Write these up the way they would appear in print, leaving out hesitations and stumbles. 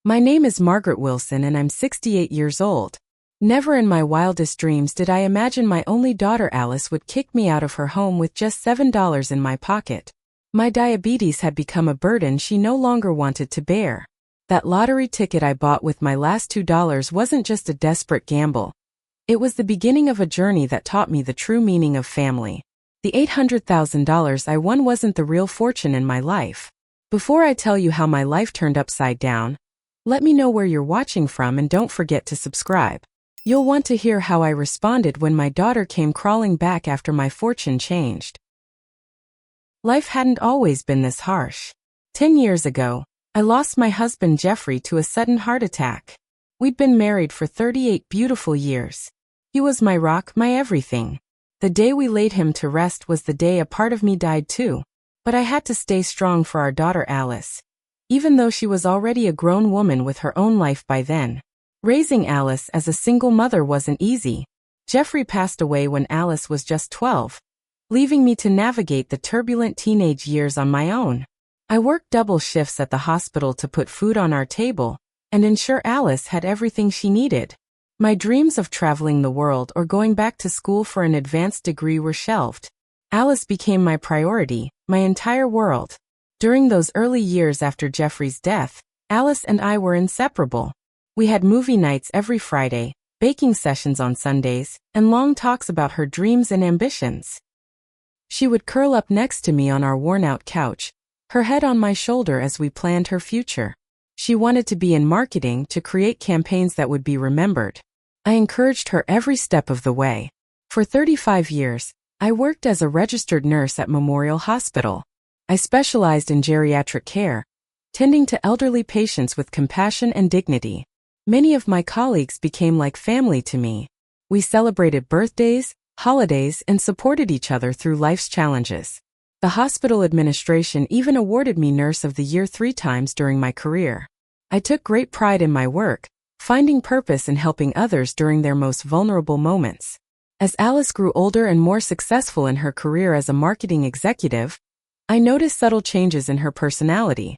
My name is Margaret Wilson and I'm 68 years old. Never in my wildest dreams did I imagine my only daughter Alice would kick me out of her home with just $7 in my pocket. My diabetes had become a burden she no longer wanted to bear. That lottery ticket I bought with my last $2 wasn't just a desperate gamble. It was the beginning of a journey that taught me the true meaning of family. The $800,000 I won wasn't the real fortune in my life. Before I tell you how my life turned upside down, let me know where you're watching from and don't forget to subscribe. You'll want to hear how I responded when my daughter came crawling back after my fortune changed. Life hadn't always been this harsh. 10 years ago, I lost my husband Jeffrey to a sudden heart attack. We'd been married for 38 beautiful years. He was my rock, my everything. The day we laid him to rest was the day a part of me died too. But I had to stay strong for our daughter Alice, even though she was already a grown woman with her own life by then. Raising Alice as a single mother wasn't easy. Jeffrey passed away when Alice was just 12, leaving me to navigate the turbulent teenage years on my own. I worked double shifts at the hospital to put food on our table and ensure Alice had everything she needed. My dreams of traveling the world or going back to school for an advanced degree were shelved. Alice became my priority, my entire world. During those early years after Jeffrey's death, Alice and I were inseparable. We had movie nights every Friday, baking sessions on Sundays, and long talks about her dreams and ambitions. She would curl up next to me on our worn-out couch, her head on my shoulder as we planned her future. She wanted to be in marketing to create campaigns that would be remembered. I encouraged her every step of the way. For 35 years, I worked as a registered nurse at Memorial Hospital. I specialized in geriatric care, tending to elderly patients with compassion and dignity. Many of my colleagues became like family to me. We celebrated birthdays, holidays, and supported each other through life's challenges. The hospital administration even awarded me Nurse of the Year 3 times during my career. I took great pride in my work, finding purpose in helping others during their most vulnerable moments. As Alice grew older and more successful in her career as a marketing executive, I noticed subtle changes in her personality.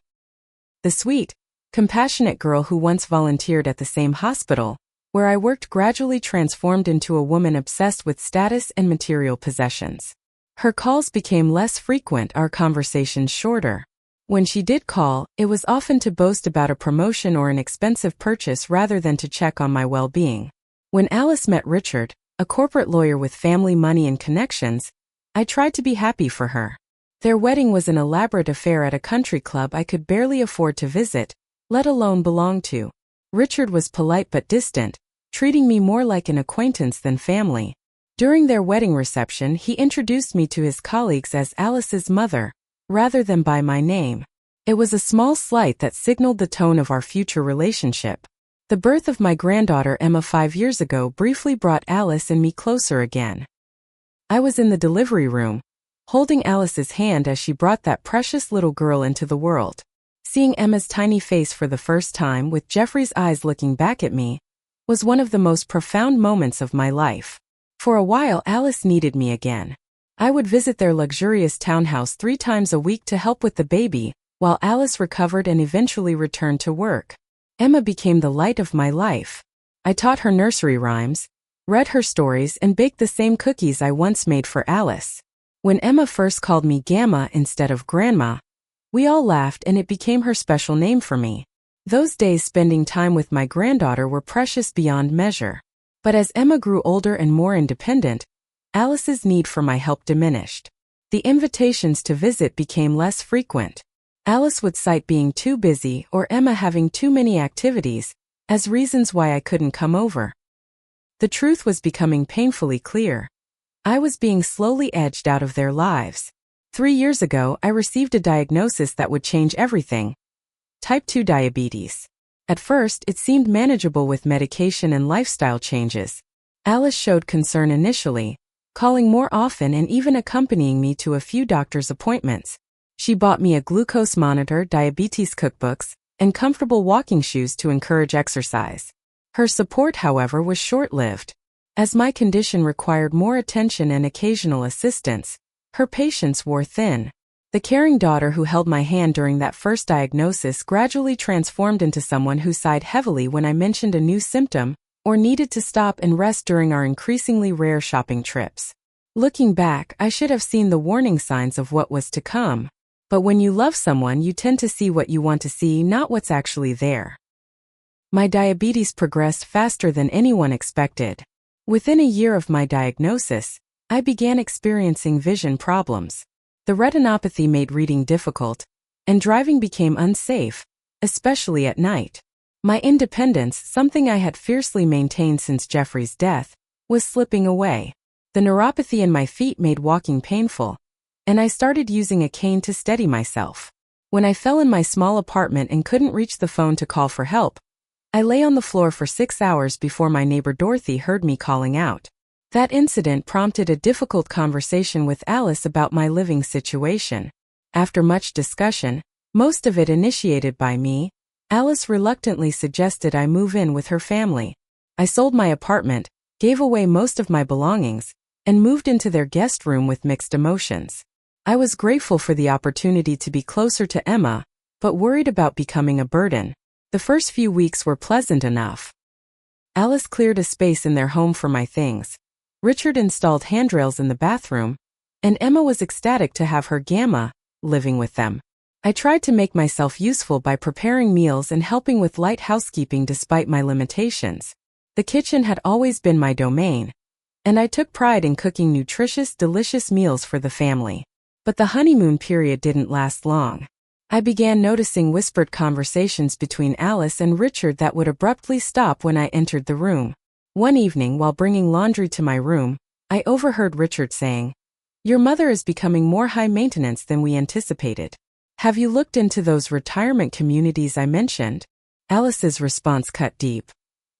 The sweet, compassionate girl who once volunteered at the same hospital, where I worked, gradually transformed into a woman obsessed with status and material possessions. Her calls became less frequent, our conversations shorter. When she did call, it was often to boast about a promotion or an expensive purchase rather than to check on my well-being. When Alice met Richard, a corporate lawyer with family money and connections, I tried to be happy for her. Their wedding was an elaborate affair at a country club I could barely afford to visit, let alone belong to. Richard was polite but distant, treating me more like an acquaintance than family. During their wedding reception, he introduced me to his colleagues as Alice's mother, rather than by my name. It was a small slight that signaled the tone of our future relationship. The birth of my granddaughter Emma 5 years ago briefly brought Alice and me closer again. I was in the delivery room, holding Alice's hand as she brought that precious little girl into the world. Seeing Emma's tiny face for the first time with Jeffrey's eyes looking back at me was one of the most profound moments of my life. For a while, Alice needed me again. I would visit their luxurious townhouse 3 times a week to help with the baby, while Alice recovered and eventually returned to work. Emma became the light of my life. I taught her nursery rhymes, read her stories, and baked the same cookies I once made for Alice. When Emma first called me Gamma instead of Grandma, we all laughed and it became her special name for me. Those days spending time with my granddaughter were precious beyond measure. But as Emma grew older and more independent, Alice's need for my help diminished. The invitations to visit became less frequent. Alice would cite being too busy or Emma having too many activities as reasons why I couldn't come over. The truth was becoming painfully clear. I was being slowly edged out of their lives. 3 years ago, I received a diagnosis that would change everything. Type 2 diabetes. At first, it seemed manageable with medication and lifestyle changes. Alice showed concern initially, calling more often and even accompanying me to a few doctor's appointments. She bought me a glucose monitor, diabetes cookbooks, and comfortable walking shoes to encourage exercise. Her support, however, was short-lived. As my condition required more attention and occasional assistance, her patience wore thin. The caring daughter who held my hand during that first diagnosis gradually transformed into someone who sighed heavily when I mentioned a new symptom or needed to stop and rest during our increasingly rare shopping trips. Looking back, I should have seen the warning signs of what was to come. But when you love someone, you tend to see what you want to see, not what's actually there. My diabetes progressed faster than anyone expected. Within a year of my diagnosis, I began experiencing vision problems. The retinopathy made reading difficult, and driving became unsafe, especially at night. My independence, something I had fiercely maintained since Jeffrey's death, was slipping away. The neuropathy in my feet made walking painful, and I started using a cane to steady myself. When I fell in my small apartment and couldn't reach the phone to call for help, I lay on the floor for 6 hours before my neighbor Dorothy heard me calling out. That incident prompted a difficult conversation with Alice about my living situation. After much discussion, most of it initiated by me, Alice reluctantly suggested I move in with her family. I sold my apartment, gave away most of my belongings, and moved into their guest room with mixed emotions. I was grateful for the opportunity to be closer to Emma, but worried about becoming a burden. The first few weeks were pleasant enough. Alice cleared a space in their home for my things. Richard installed handrails in the bathroom, and Emma was ecstatic to have her Gamma living with them. I tried to make myself useful by preparing meals and helping with light housekeeping despite my limitations. The kitchen had always been my domain, and I took pride in cooking nutritious, delicious meals for the family. But the honeymoon period didn't last long. I began noticing whispered conversations between Alice and Richard that would abruptly stop when I entered the room. One evening, while bringing laundry to my room, I overheard Richard saying, "Your mother is becoming more high maintenance than we anticipated. Have you looked into those retirement communities I mentioned?" Alice's response cut deep.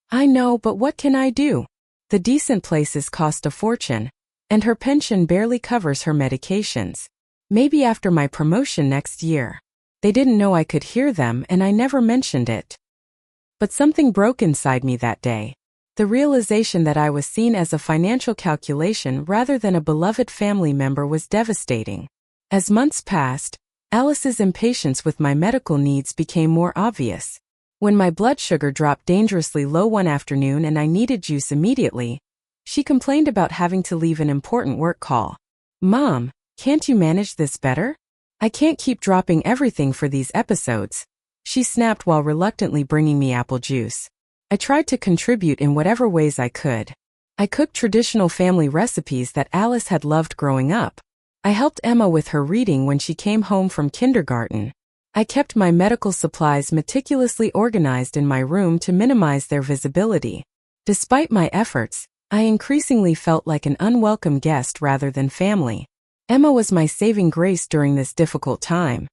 "I know, but what can I do? The decent places cost a fortune, and her pension barely covers her medications. Maybe after my promotion next year." They didn't know I could hear them, and I never mentioned it. But something broke inside me that day. The realization that I was seen as a financial calculation rather than a beloved family member was devastating. As months passed, Alice's impatience with my medical needs became more obvious. When my blood sugar dropped dangerously low one afternoon and I needed juice immediately, she complained about having to leave an important work call. "Mom, can't you manage this better? I can't keep dropping everything for these episodes," she snapped while reluctantly bringing me apple juice. I tried to contribute in whatever ways I could. I cooked traditional family recipes that Alice had loved growing up. I helped Emma with her reading when she came home from kindergarten. I kept my medical supplies meticulously organized in my room to minimize their visibility. Despite my efforts, I increasingly felt like an unwelcome guest rather than family. Emma was my saving grace during this difficult time.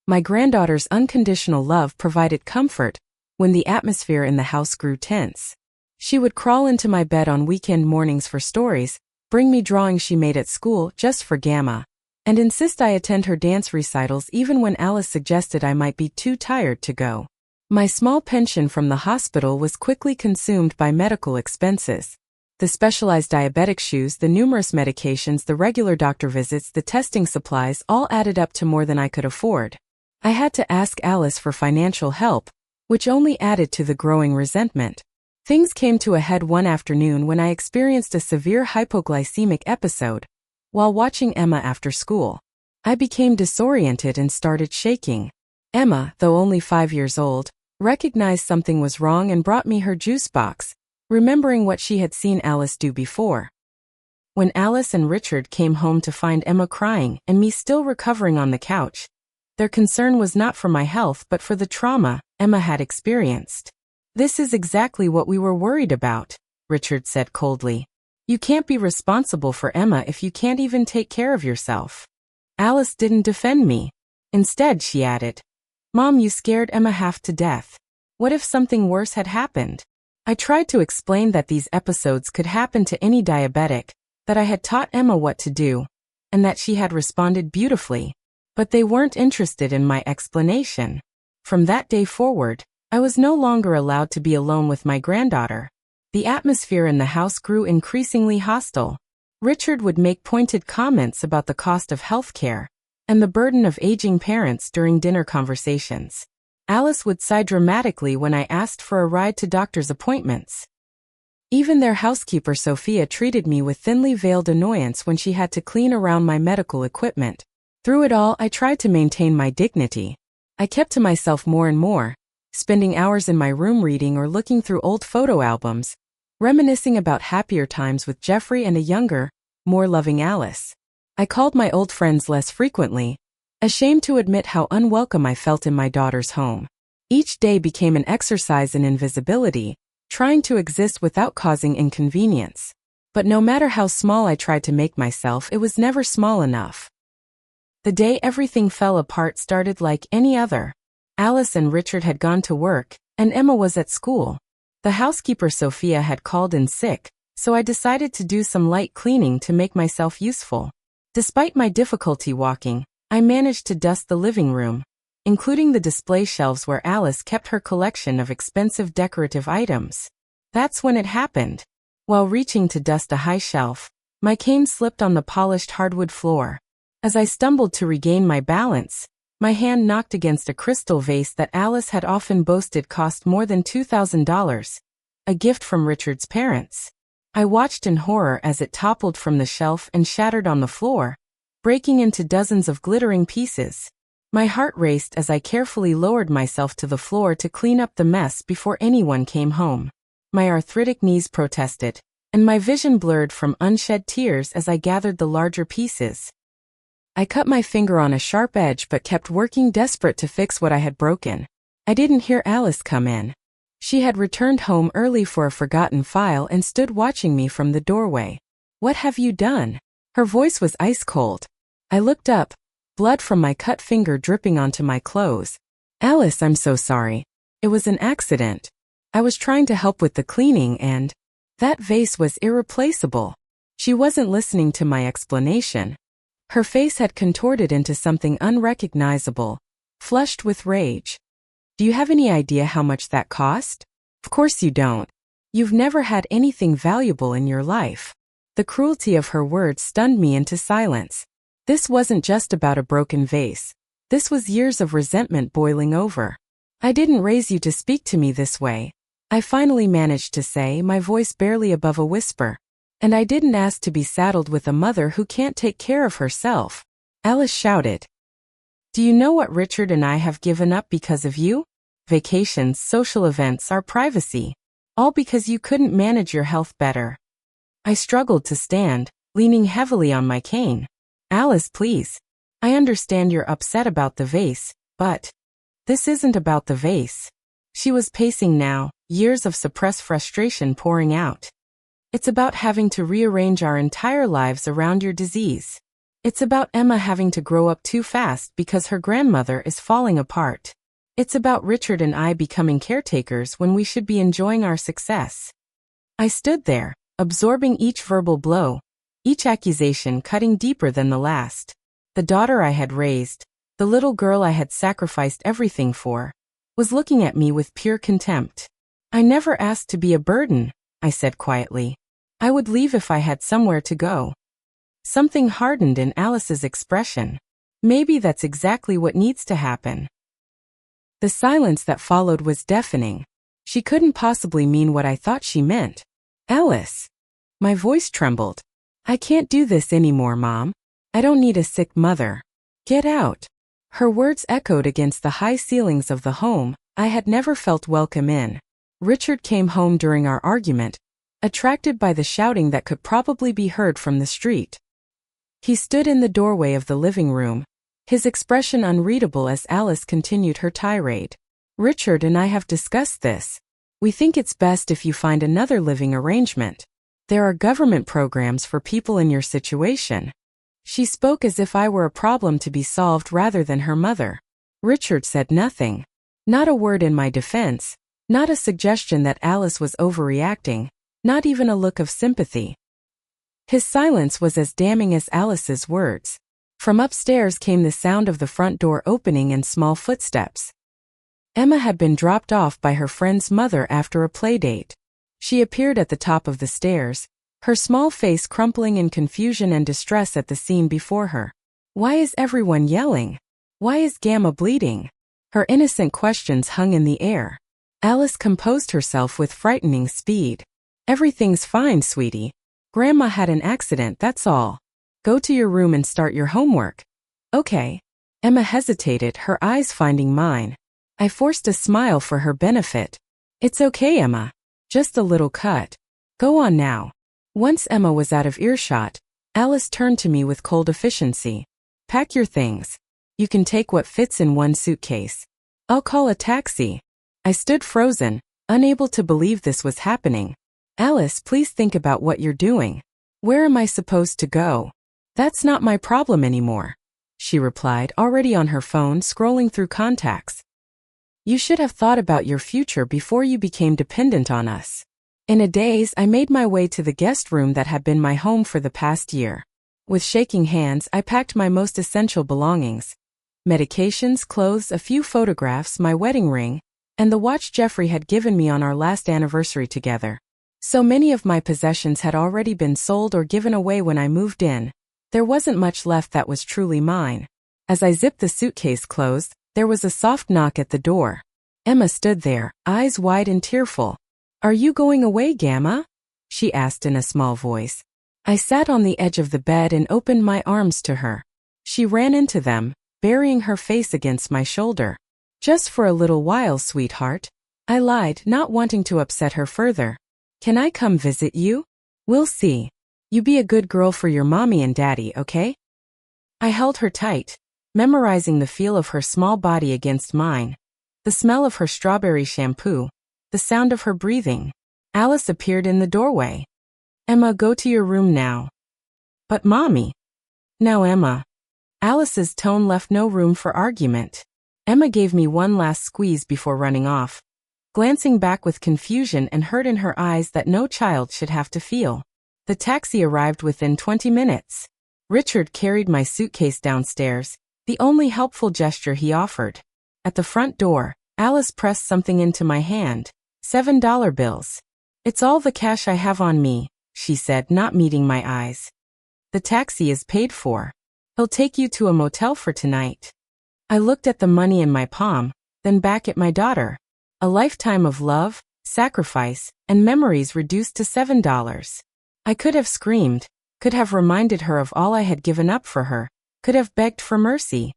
My granddaughter's unconditional love provided comfort when the atmosphere in the house grew tense. She would crawl into my bed on weekend mornings for stories, bring me drawings she made at school just for Gamma, and insist I attend her dance recitals even when Alice suggested I might be too tired to go. My small pension from the hospital was quickly consumed by medical expenses. The specialized diabetic shoes, the numerous medications, the regular doctor visits, the testing supplies all added up to more than I could afford. I had to ask Alice for financial help, which only added to the growing resentment. Things came to a head one afternoon when I experienced a severe hypoglycemic episode while watching Emma after school. I became disoriented and started shaking. Emma, though only 5 years old, recognized something was wrong and brought me her juice box, remembering what she had seen Alice do before. When Alice and Richard came home to find Emma crying and me still recovering on the couch, their concern was not for my health but for the trauma Emma had experienced. "This is exactly what we were worried about," Richard said coldly. "You can't be responsible for Emma if you can't even take care of yourself." Alice didn't defend me. Instead, she added, "Mom, you scared Emma half to death. What if something worse had happened?" I tried to explain that these episodes could happen to any diabetic, that I had taught Emma what to do, and that she had responded beautifully. But they weren't interested in my explanation. From that day forward, I was no longer allowed to be alone with my granddaughter. The atmosphere in the house grew increasingly hostile. Richard would make pointed comments about the cost of health care, and the burden of aging parents during dinner conversations. Alice would sigh dramatically when I asked for a ride to doctor's appointments. Even their housekeeper Sophia treated me with thinly veiled annoyance when she had to clean around my medical equipment. Through it all, I tried to maintain my dignity. I kept to myself more and more, spending hours in my room reading or looking through old photo albums, reminiscing about happier times with Jeffrey and a younger, more loving Alice. I called my old friends less frequently, ashamed to admit how unwelcome I felt in my daughter's home. Each day became an exercise in invisibility, trying to exist without causing inconvenience. But no matter how small I tried to make myself, it was never small enough. The day everything fell apart started like any other. Alice and Richard had gone to work, and Emma was at school. The housekeeper Sophia had called in sick, so I decided to do some light cleaning to make myself useful. Despite my difficulty walking, I managed to dust the living room, including the display shelves where Alice kept her collection of expensive decorative items. That's when it happened. While reaching to dust a high shelf, my cane slipped on the polished hardwood floor. As I stumbled to regain my balance, my hand knocked against a crystal vase that Alice had often boasted cost more than $2,000, a gift from Richard's parents. I watched in horror as it toppled from the shelf and shattered on the floor, breaking into dozens of glittering pieces. My heart raced as I carefully lowered myself to the floor to clean up the mess before anyone came home. My arthritic knees protested, and my vision blurred from unshed tears as I gathered the larger pieces. I cut my finger on a sharp edge but kept working, desperate to fix what I had broken. I didn't hear Alice come in. She had returned home early for a forgotten file and stood watching me from the doorway. "What have you done?" Her voice was ice cold. I looked up, blood from my cut finger dripping onto my clothes. "Alice, I'm so sorry. It was an accident. I was trying to help with the cleaning and that vase was irreplaceable." She wasn't listening to my explanation. Her face had contorted into something unrecognizable, flushed with rage. "Do you have any idea how much that cost?" "Of course you don't. You've never had anything valuable in your life." The cruelty of her words stunned me into silence. This wasn't just about a broken vase. This was years of resentment boiling over. "I didn't raise you to speak to me this way," I finally managed to say, my voice barely above a whisper. "And I didn't ask to be saddled with a mother who can't take care of herself." Alice shouted. "Do you know what Richard and I have given up because of you? Vacations, social events, our privacy. All because you couldn't manage your health better." I struggled to stand, leaning heavily on my cane. "Alice, please. I understand you're upset about the vase, but this isn't about the vase." She was pacing now, years of suppressed frustration pouring out. "It's about having to rearrange our entire lives around your disease. It's about Emma having to grow up too fast because her grandmother is falling apart. It's about Richard and I becoming caretakers when we should be enjoying our success." I stood there, absorbing each verbal blow, each accusation cutting deeper than the last. The daughter I had raised, the little girl I had sacrificed everything for, was looking at me with pure contempt. "I never asked to be a burden," I said quietly. "I would leave if I had somewhere to go." Something hardened in Alice's expression. Maybe that's exactly what needs to happen. The silence that followed was deafening. She couldn't possibly mean what I thought she meant. "Alice." My voice trembled. "I can't do this anymore, Mom. I don't need a sick mother. Get out." Her words echoed against the high ceilings of the home I had never felt welcome in. Richard came home during our argument, attracted by the shouting that could probably be heard from the street. He stood in the doorway of the living room, his expression unreadable as Alice continued her tirade. "Richard and I have discussed this. We think it's best if you find another living arrangement. There are government programs for people in your situation." She spoke as if I were a problem to be solved rather than her mother. Richard said nothing. Not a word in my defense, not a suggestion that Alice was overreacting, not even a look of sympathy. His silence was as damning as Alice's words. From upstairs came the sound of the front door opening and small footsteps. Emma had been dropped off by her friend's mother after a playdate. She appeared at the top of the stairs, her small face crumpling in confusion and distress at the scene before her. Why is everyone yelling? Why is Gamma bleeding? Her innocent questions hung in the air. Alice composed herself with frightening speed. Everything's fine, sweetie. Grandma had an accident, that's all. Go to your room and start your homework. Okay. Emma hesitated, her eyes finding mine. I forced a smile for her benefit. It's okay, Emma. Just a little cut. Go on now. Once Emma was out of earshot, Alice turned to me with cold efficiency. Pack your things. You can take what fits in one suitcase. I'll call a taxi. I stood frozen, unable to believe this was happening. Alice, please think about what you're doing. Where am I supposed to go? That's not my problem anymore, she replied, already on her phone scrolling through contacts. You should have thought about your future before you became dependent on us. In a daze, I made my way to the guest room that had been my home for the past year. With shaking hands, I packed my most essential belongings. Medications, clothes, a few photographs, my wedding ring, and the watch Jeffrey had given me on our last anniversary together. So many of my possessions had already been sold or given away when I moved in. There wasn't much left that was truly mine. As I zipped the suitcase closed, there was a soft knock at the door. Emma stood there, eyes wide and tearful. Are you going away, Gamma? She asked in a small voice. I sat on the edge of the bed and opened my arms to her. She ran into them, burying her face against my shoulder. Just for a little while, sweetheart. I lied, not wanting to upset her further. Can I come visit you? We'll see. You be a good girl for your mommy and daddy, okay? I held her tight, memorizing the feel of her small body against mine, the smell of her strawberry shampoo, the sound of her breathing. Alice appeared in the doorway. Emma, go to your room now. But Mommy. Now, Emma. Alice's tone left no room for argument. Emma gave me one last squeeze before running off, glancing back with confusion and hurt in her eyes that no child should have to feel. The taxi arrived within 20 minutes. Richard carried my suitcase downstairs, the only helpful gesture he offered. At the front door, Alice pressed something into my hand. $7 bills. It's all the cash I have on me, she said, not meeting my eyes. The taxi is paid for. He'll take you to a motel for tonight. I looked at the money in my palm, then back at my daughter. A lifetime of love, sacrifice, and memories reduced to $7. I could have screamed, could have reminded her of all I had given up for her, could have begged for mercy.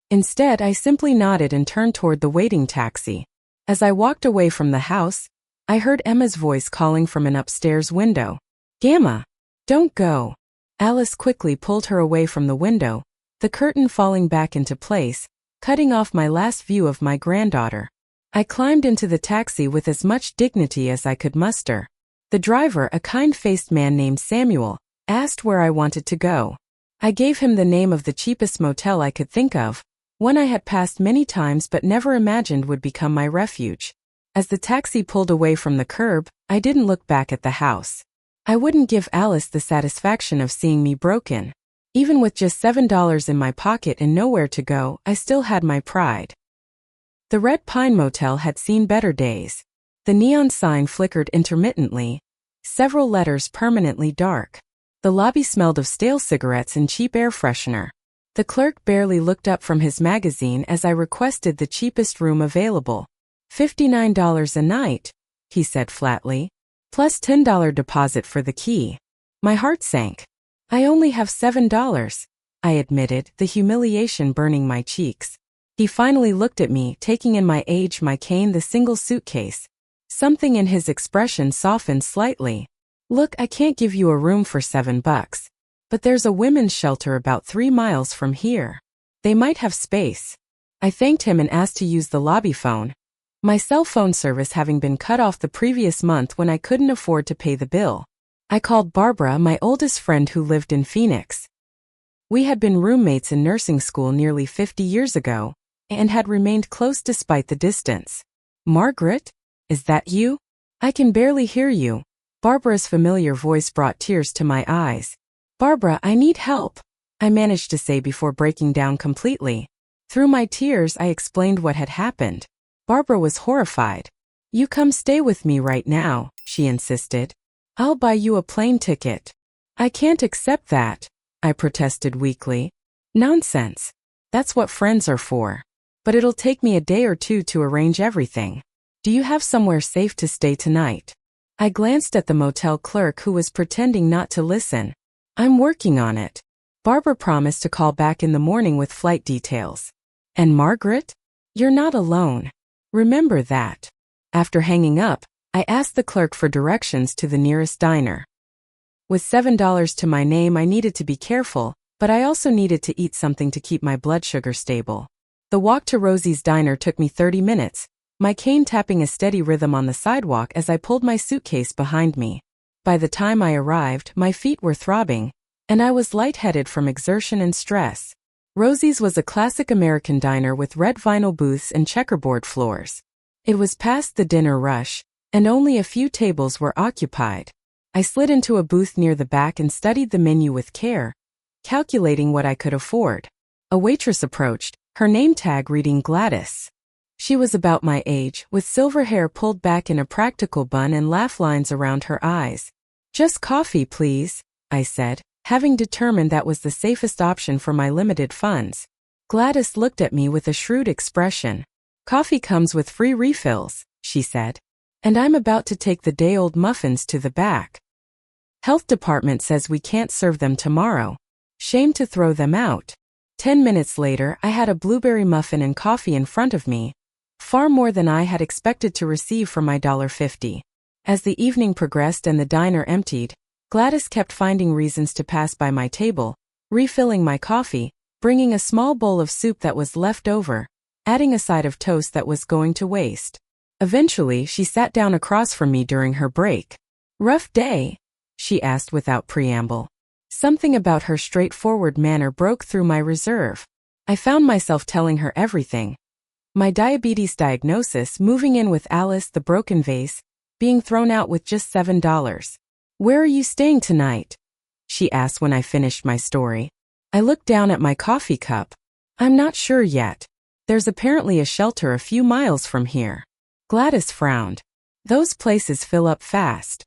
Instead, I simply nodded and turned toward the waiting taxi. As I walked away from the house, I heard Emma's voice calling from an upstairs window. Gamma, don't go. Alice quickly pulled her away from the window, the curtain falling back into place, cutting off my last view of my granddaughter. I climbed into the taxi with as much dignity as I could muster. The driver, a kind-faced man named Samuel, asked where I wanted to go. I gave him the name of the cheapest motel I could think of, one I had passed many times but never imagined would become my refuge. As the taxi pulled away from the curb, I didn't look back at the house. I wouldn't give Alice the satisfaction of seeing me broken. Even with just $7 in my pocket and nowhere to go, I still had my pride. The Red Pine Motel had seen better days. The neon sign flickered intermittently, several letters permanently dark. The lobby smelled of stale cigarettes and cheap air freshener. The clerk barely looked up from his magazine as I requested the cheapest room available. $59 a night, he said flatly, plus $10 deposit for the key. My heart sank. I only have $7, I admitted, the humiliation burning my cheeks. He finally looked at me, taking in my age, my cane, the single suitcase. Something in his expression softened slightly. Look, I can't give you a room for $7, but there's a women's shelter about 3 miles from here. They might have space. I thanked him and asked to use the lobby phone, my cell phone service having been cut off the previous month when I couldn't afford to pay the bill. I called Barbara, my oldest friend who lived in Phoenix. We had been roommates in nursing school nearly 50 years ago, and had remained close despite the distance. Margaret? Is that you? I can barely hear you. Barbara's familiar voice brought tears to my eyes. Barbara, I need help, I managed to say before breaking down completely. Through my tears, I explained what had happened. Barbara was horrified. You come stay with me right now, she insisted. I'll buy you a plane ticket. I can't accept that, I protested weakly. Nonsense. That's what friends are for. But it'll take me a day or two to arrange everything. Do you have somewhere safe to stay tonight? I glanced at the motel clerk who was pretending not to listen. I'm working on it. Barbara promised to call back in the morning with flight details. And Margaret? You're not alone. Remember that. After hanging up, I asked the clerk for directions to the nearest diner. With $7 to my name, I needed to be careful, but I also needed to eat something to keep my blood sugar stable. The walk to Rosie's diner took me 30 minutes, my cane tapping a steady rhythm on the sidewalk as I pulled my suitcase behind me. By the time I arrived, my feet were throbbing, and I was lightheaded from exertion and stress. Rosie's was a classic American diner with red vinyl booths and checkerboard floors. It was past the dinner rush, and only a few tables were occupied. I slid into a booth near the back and studied the menu with care, calculating what I could afford. A waitress approached, her name tag reading Gladys. She was about my age, with silver hair pulled back in a practical bun and laugh lines around her eyes. Just coffee, please, I said, having determined that was the safest option for my limited funds. Gladys looked at me with a shrewd expression. Coffee comes with free refills, she said. And I'm about to take the day-old muffins to the back. Health department says we can't serve them tomorrow. Shame to throw them out. 10 minutes later, I had a blueberry muffin and coffee in front of me, far more than I had expected to receive for my $1.50. As the evening progressed and the diner emptied, Gladys kept finding reasons to pass by my table, refilling my coffee, bringing a small bowl of soup that was left over, adding a side of toast that was going to waste. Eventually, she sat down across from me during her break. Rough day? She asked without preamble. Something about her straightforward manner broke through my reserve. I found myself telling her everything. My diabetes diagnosis, moving in with Alice, the broken vase, being thrown out with just $7. Where are you staying tonight? She asked when I finished my story. I looked down at my coffee cup. I'm not sure yet. There's apparently a shelter a few miles from here. Gladys frowned. Those places fill up fast.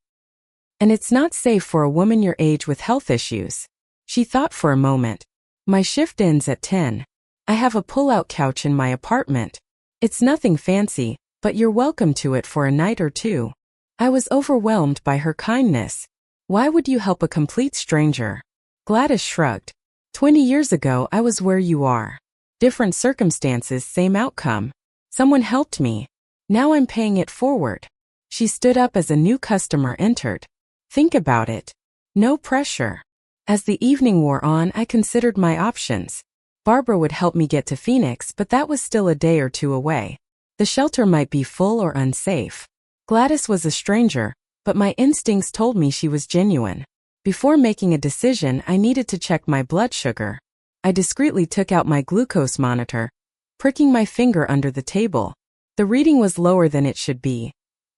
And it's not safe for a woman your age with health issues. She thought for a moment. My shift ends at 10. I have a pull-out couch in my apartment. It's nothing fancy, but you're welcome to it for a night or two. I was overwhelmed by her kindness. Why would you help a complete stranger? Gladys shrugged. 20 years ago, I was where you are. Different circumstances, same outcome. Someone helped me. Now I'm paying it forward. She stood up as a new customer entered. Think about it. No pressure. As the evening wore on, I considered my options. Barbara would help me get to Phoenix, but that was still a day or two away. The shelter might be full or unsafe. Gladys was a stranger, but my instincts told me she was genuine. Before making a decision, I needed to check my blood sugar. I discreetly took out my glucose monitor, pricking my finger under the table. The reading was lower than it should be,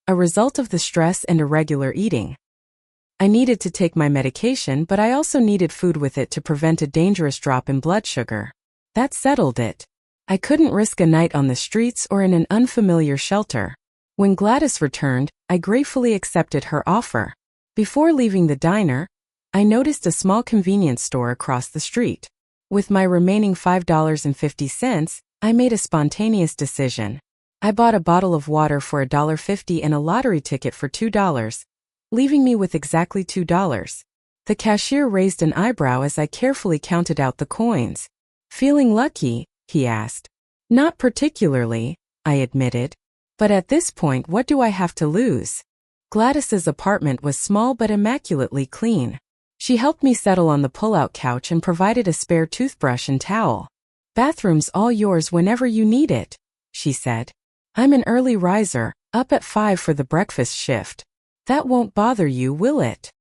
a result of the stress and irregular eating. I needed to take my medication, but I also needed food with it to prevent a dangerous drop in blood sugar. That settled it. I couldn't risk a night on the streets or in an unfamiliar shelter. When Gladys returned, I gratefully accepted her offer. Before leaving the diner, I noticed a small convenience store across the street. With my remaining $5.50, I made a spontaneous decision. I bought a bottle of water for $1.50 and a lottery ticket for $2, leaving me with exactly $2. The cashier raised an eyebrow as I carefully counted out the coins. Feeling lucky? He asked. Not particularly, I admitted. But at this point, what do I have to lose? Gladys's apartment was small but immaculately clean. She helped me settle on the pull-out couch and provided a spare toothbrush and towel. Bathroom's all yours whenever you need it, she said. I'm an early riser, up at 5 for the breakfast shift. That won't bother you, will it?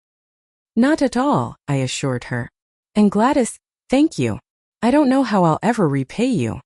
Not at all, I assured her. And Gladys, thank you. I don't know how I'll ever repay you.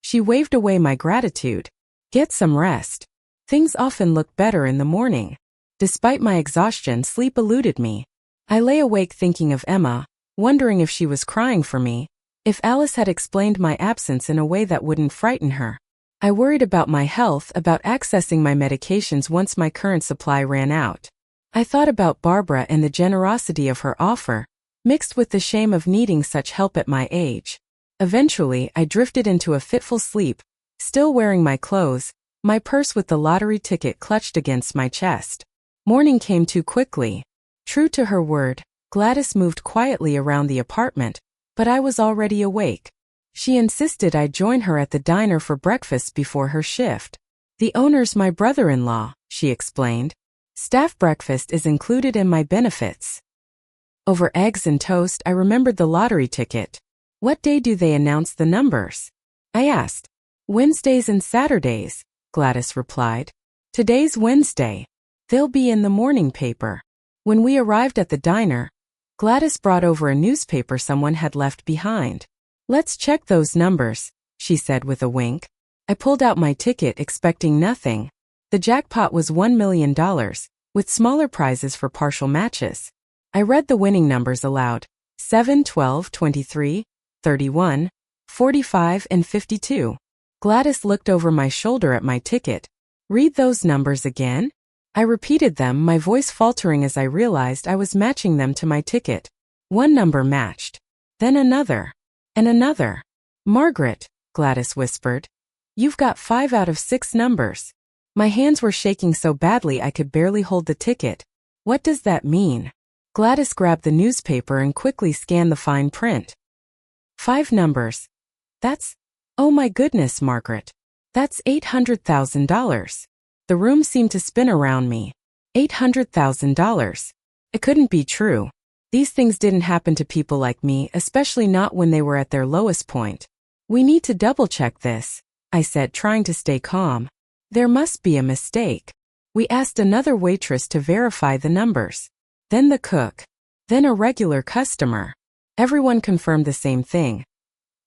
She waved away my gratitude. Get some rest. Things often look better in the morning. Despite my exhaustion, sleep eluded me. I lay awake thinking of Emma, wondering if she was crying for me, if Alice had explained my absence in a way that wouldn't frighten her. I worried about my health, about accessing my medications once my current supply ran out. I thought about Barbara and the generosity of her offer, mixed with the shame of needing such help at my age. Eventually, I drifted into a fitful sleep, still wearing my clothes, my purse with the lottery ticket clutched against my chest. Morning came too quickly. True to her word, Gladys moved quietly around the apartment, but I was already awake. She insisted I join her at the diner for breakfast before her shift. The owner's my brother-in-law, she explained. Staff breakfast is included in my benefits. Over eggs and toast, I remembered the lottery ticket. What day do they announce the numbers? I asked. Wednesdays and Saturdays, Gladys replied. Today's Wednesday. They'll be in the morning paper. When we arrived at the diner, Gladys brought over a newspaper someone had left behind. Let's check those numbers, she said with a wink. I pulled out my ticket expecting nothing. The jackpot was $1 million, with smaller prizes for partial matches. I read the winning numbers aloud. 7, 12, 23, 31, 45, and 52. Gladys looked over my shoulder at my ticket. Read those numbers again? I repeated them, my voice faltering as I realized I was matching them to my ticket. One number matched. Then another. And another. Margaret, Gladys whispered. You've got 5 out of 6 numbers. My hands were shaking so badly I could barely hold the ticket. What does that mean? Gladys grabbed the newspaper and quickly scanned the fine print. 5 numbers. Oh my goodness, Margaret. That's $800,000. The room seemed to spin around me. $800,000. It couldn't be true. These things didn't happen to people like me, especially not when they were at their lowest point. We need to double-check this, I said, trying to stay calm. There must be a mistake. We asked another waitress to verify the numbers. Then the cook. Then a regular customer. Everyone confirmed the same thing.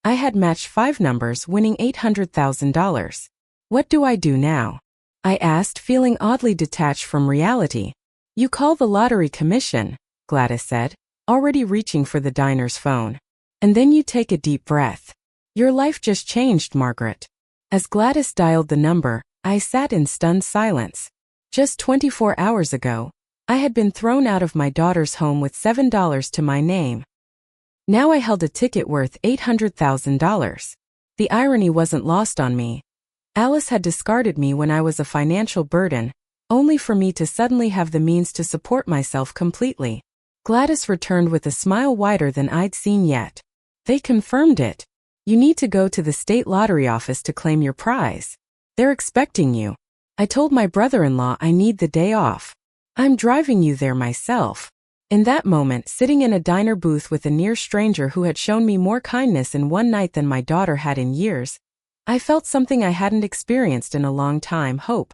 I had matched 5 numbers, winning $800,000. What do I do now? I asked, feeling oddly detached from reality. You call the lottery commission, Gladys said, already reaching for the diner's phone. And then you take a deep breath. Your life just changed, Margaret. As Gladys dialed the number, I sat in stunned silence. Just 24 hours ago, I had been thrown out of my daughter's home with $7 to my name. Now I held a ticket worth $800,000. The irony wasn't lost on me. Alice had discarded me when I was a financial burden, only for me to suddenly have the means to support myself completely. Gladys returned with a smile wider than I'd seen yet. They confirmed it. You need to go to the state lottery office to claim your prize. They're expecting you. I told my brother-in-law I need the day off. I'm driving you there myself. In that moment, sitting in a diner booth with a near stranger who had shown me more kindness in one night than my daughter had in years, I felt something I hadn't experienced in a long time: hope.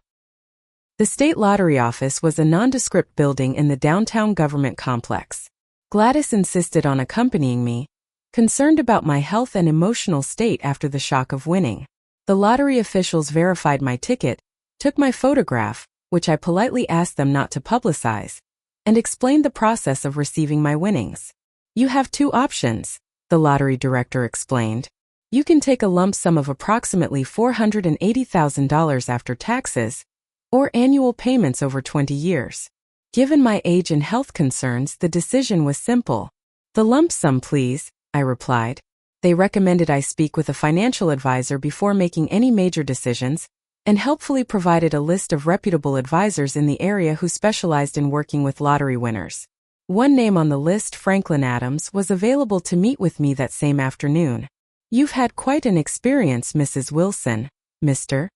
The state lottery office was a nondescript building in the downtown government complex. Gladys insisted on accompanying me, concerned about my health and emotional state after the shock of winning. The lottery officials verified my ticket, took my photograph, which I politely asked them not to publicize, and explained the process of receiving my winnings. You have 2 options, the lottery director explained. You can take a lump sum of approximately $480,000 after taxes, or annual payments over 20 years. Given my age and health concerns, the decision was simple. The lump sum, please, I replied. They recommended I speak with a financial advisor before making any major decisions, and helpfully provided a list of reputable advisors in the area who specialized in working with lottery winners. One name on the list, Franklin Adams, was available to meet with me that same afternoon. You've had quite an experience, Mrs. Wilson, Mr.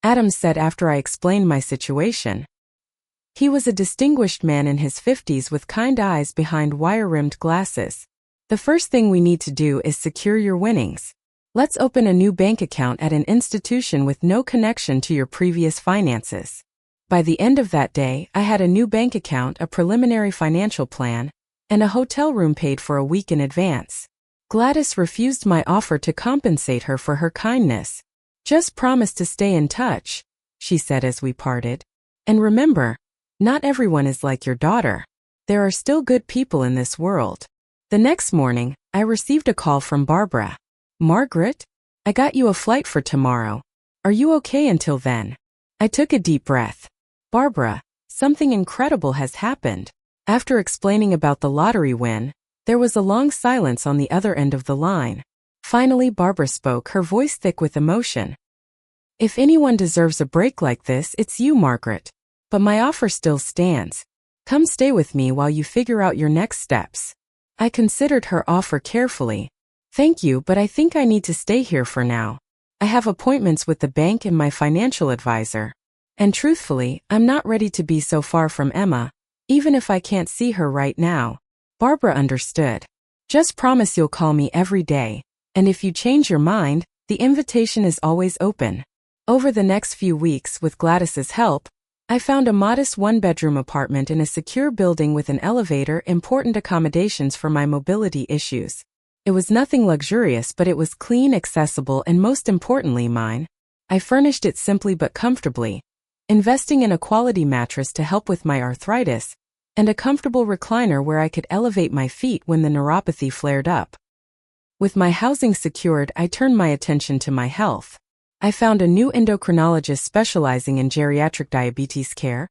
Adams said after I explained my situation. He was a distinguished man in his 50s with kind eyes behind wire-rimmed glasses. The first thing we need to do is secure your winnings. Let's open a new bank account at an institution with no connection to your previous finances. By the end of that day, I had a new bank account, a preliminary financial plan, and a hotel room paid for a week in advance. Gladys refused my offer to compensate her for her kindness. Just promise to stay in touch, she said as we parted. And remember, not everyone is like your daughter. There are still good people in this world. The next morning, I received a call from Barbara. Margaret, I got you a flight for tomorrow. Are you okay until then? I took a deep breath. Barbara, something incredible has happened. After explaining about the lottery win, there was a long silence on the other end of the line. Finally, Barbara spoke, her voice thick with emotion. "If anyone deserves a break like this, it's you, Margaret. But my offer still stands. Come stay with me while you figure out your next steps." I considered her offer carefully. "Thank you, but I think I need to stay here for now. I have appointments with the bank and my financial advisor. And truthfully, I'm not ready to be so far from Emma, even if I can't see her right now." Barbara understood. "Just promise you'll call me every day, and if you change your mind, the invitation is always open." Over the next few weeks, with Gladys's help, I found a modest one-bedroom apartment in a secure building with an elevator, important accommodations for my mobility issues. It was nothing luxurious, but it was clean, accessible, and most importantly mine. I furnished it simply but comfortably, investing in a quality mattress to help with my arthritis, and a comfortable recliner where I could elevate my feet when the neuropathy flared up. With my housing secured, I turned my attention to my health. I found a new endocrinologist specializing in geriatric diabetes care,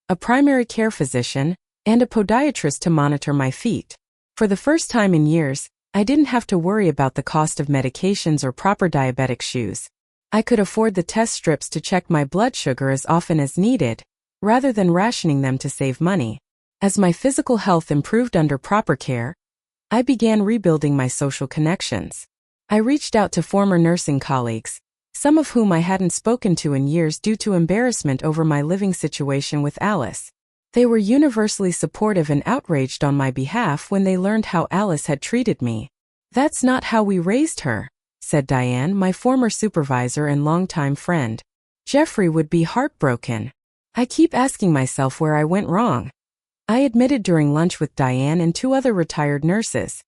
a primary care physician, and a podiatrist to monitor my feet. For the first time in years, I didn't have to worry about the cost of medications or proper diabetic shoes. I could afford the test strips to check my blood sugar as often as needed, rather than rationing them to save money. As my physical health improved under proper care, I began rebuilding my social connections. I reached out to former nursing colleagues, some of whom I hadn't spoken to in years due to embarrassment over my living situation with Alice. They were universally supportive and outraged on my behalf when they learned how Alice had treated me. "That's not how we raised her," said Diane, my former supervisor and longtime friend. "Jeffrey would be heartbroken. I keep asking myself where I went wrong," I admitted during lunch with Diane and two other retired nurses.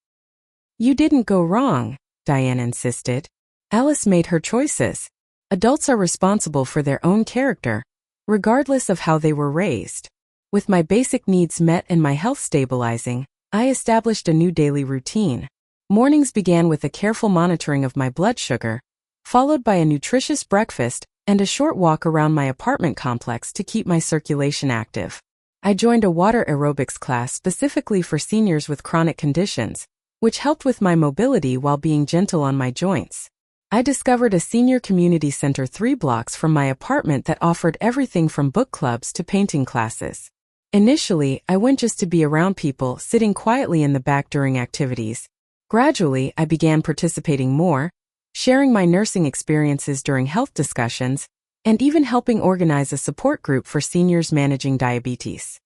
"You didn't go wrong," Diane insisted. "Alice made her choices. Adults are responsible for their own character, regardless of how they were raised." With my basic needs met and my health stabilizing, I established a new daily routine. Mornings began with a careful monitoring of my blood sugar, followed by a nutritious breakfast and a short walk around my apartment complex to keep my circulation active. I joined a water aerobics class specifically for seniors with chronic conditions, which helped with my mobility while being gentle on my joints. I discovered a senior community center 3 blocks from my apartment that offered everything from book clubs to painting classes. Initially, I went just to be around people, sitting quietly in the back during activities. Gradually, I began participating more, sharing my nursing experiences during health discussions, and even helping organize a support group for seniors managing diabetes.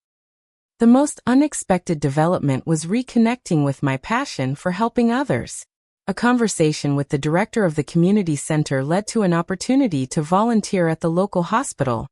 The most unexpected development was reconnecting with my passion for helping others. A conversation with the director of the community center led to an opportunity to volunteer at the local hospital,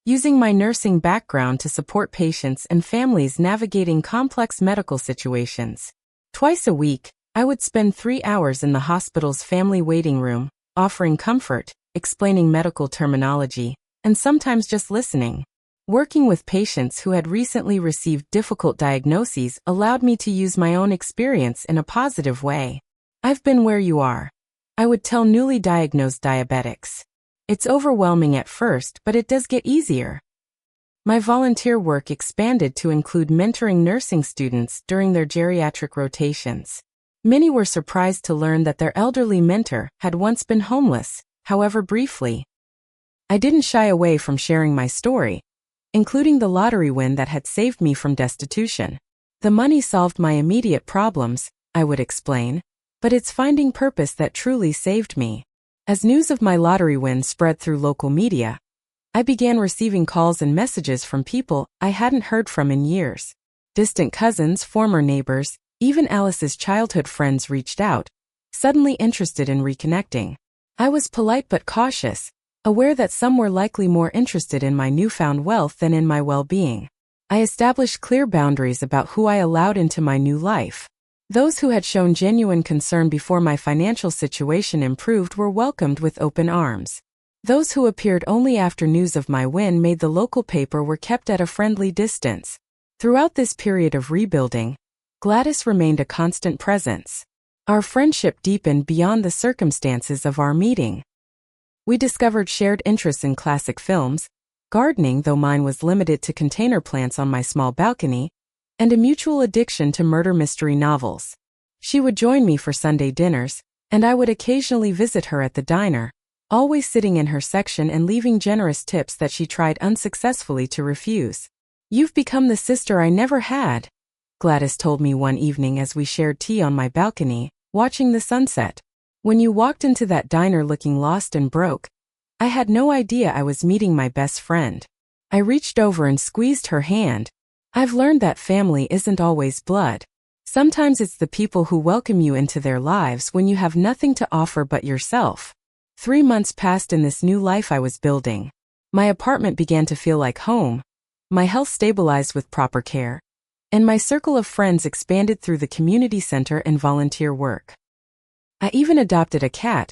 using my nursing background to support patients and families navigating complex medical situations. Twice a week, I would spend 3 hours in the hospital's family waiting room, offering comfort, explaining medical terminology, and sometimes just listening. Working with patients who had recently received difficult diagnoses allowed me to use my own experience in a positive way. "I've been where you are," I would tell newly diagnosed diabetics. "It's overwhelming at first, but it does get easier." My volunteer work expanded to include mentoring nursing students during their geriatric rotations. Many were surprised to learn that their elderly mentor had once been homeless, however briefly. I didn't shy away from sharing my story, including the lottery win that had saved me from destitution. "The money solved my immediate problems," I would explain, "but it's finding purpose that truly saved me." As news of my lottery win spread through local media, I began receiving calls and messages from people I hadn't heard from in years. Distant cousins, former neighbors, even Alice's childhood friends reached out, suddenly interested in reconnecting. I was polite but cautious, aware that some were likely more interested in my newfound wealth than in my well-being. I established clear boundaries about who I allowed into my new life. Those who had shown genuine concern before my financial situation improved were welcomed with open arms. Those who appeared only after news of my win made the local paper were kept at a friendly distance. Throughout this period of rebuilding, Gladys remained a constant presence. Our friendship deepened beyond the circumstances of our meeting. We discovered shared interests in classic films, gardening, though mine was limited to container plants on my small balcony, and a mutual addiction to murder mystery novels. She would join me for Sunday dinners, and I would occasionally visit her at the diner, always sitting in her section and leaving generous tips that she tried unsuccessfully to refuse. "You've become the sister I never had," Gladys told me one evening as we shared tea on my balcony, watching the sunset. "When you walked into that diner looking lost and broke, I had no idea I was meeting my best friend." I reached over and squeezed her hand. "I've learned that family isn't always blood. Sometimes it's the people who welcome you into their lives when you have nothing to offer but yourself." 3 months passed in this new life I was building. My apartment began to feel like home, my health stabilized with proper care, and my circle of friends expanded through the community center and volunteer work. I even adopted a cat,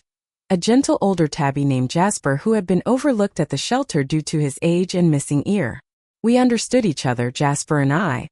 a gentle older tabby named Jasper who had been overlooked at the shelter due to his age and missing ear. We understood each other, Jasper and I,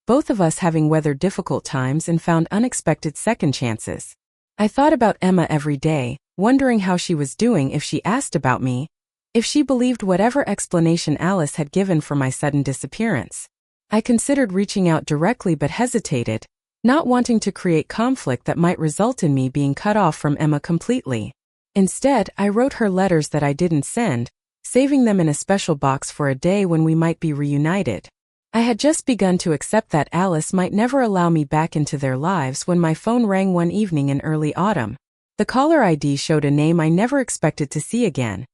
both of us having weathered difficult times and found unexpected second chances. I thought about Emma every day, wondering how she was doing if she asked about me, if she believed whatever explanation Alice had given for my sudden disappearance. I considered reaching out directly but hesitated, not wanting to create conflict that might result in me being cut off from Emma completely. Instead, I wrote her letters that I didn't send, saving them in a special box for a day when we might be reunited. I had just begun to accept that Alice might never allow me back into their lives when my phone rang one evening in early autumn. The caller ID showed a name I never expected to see again: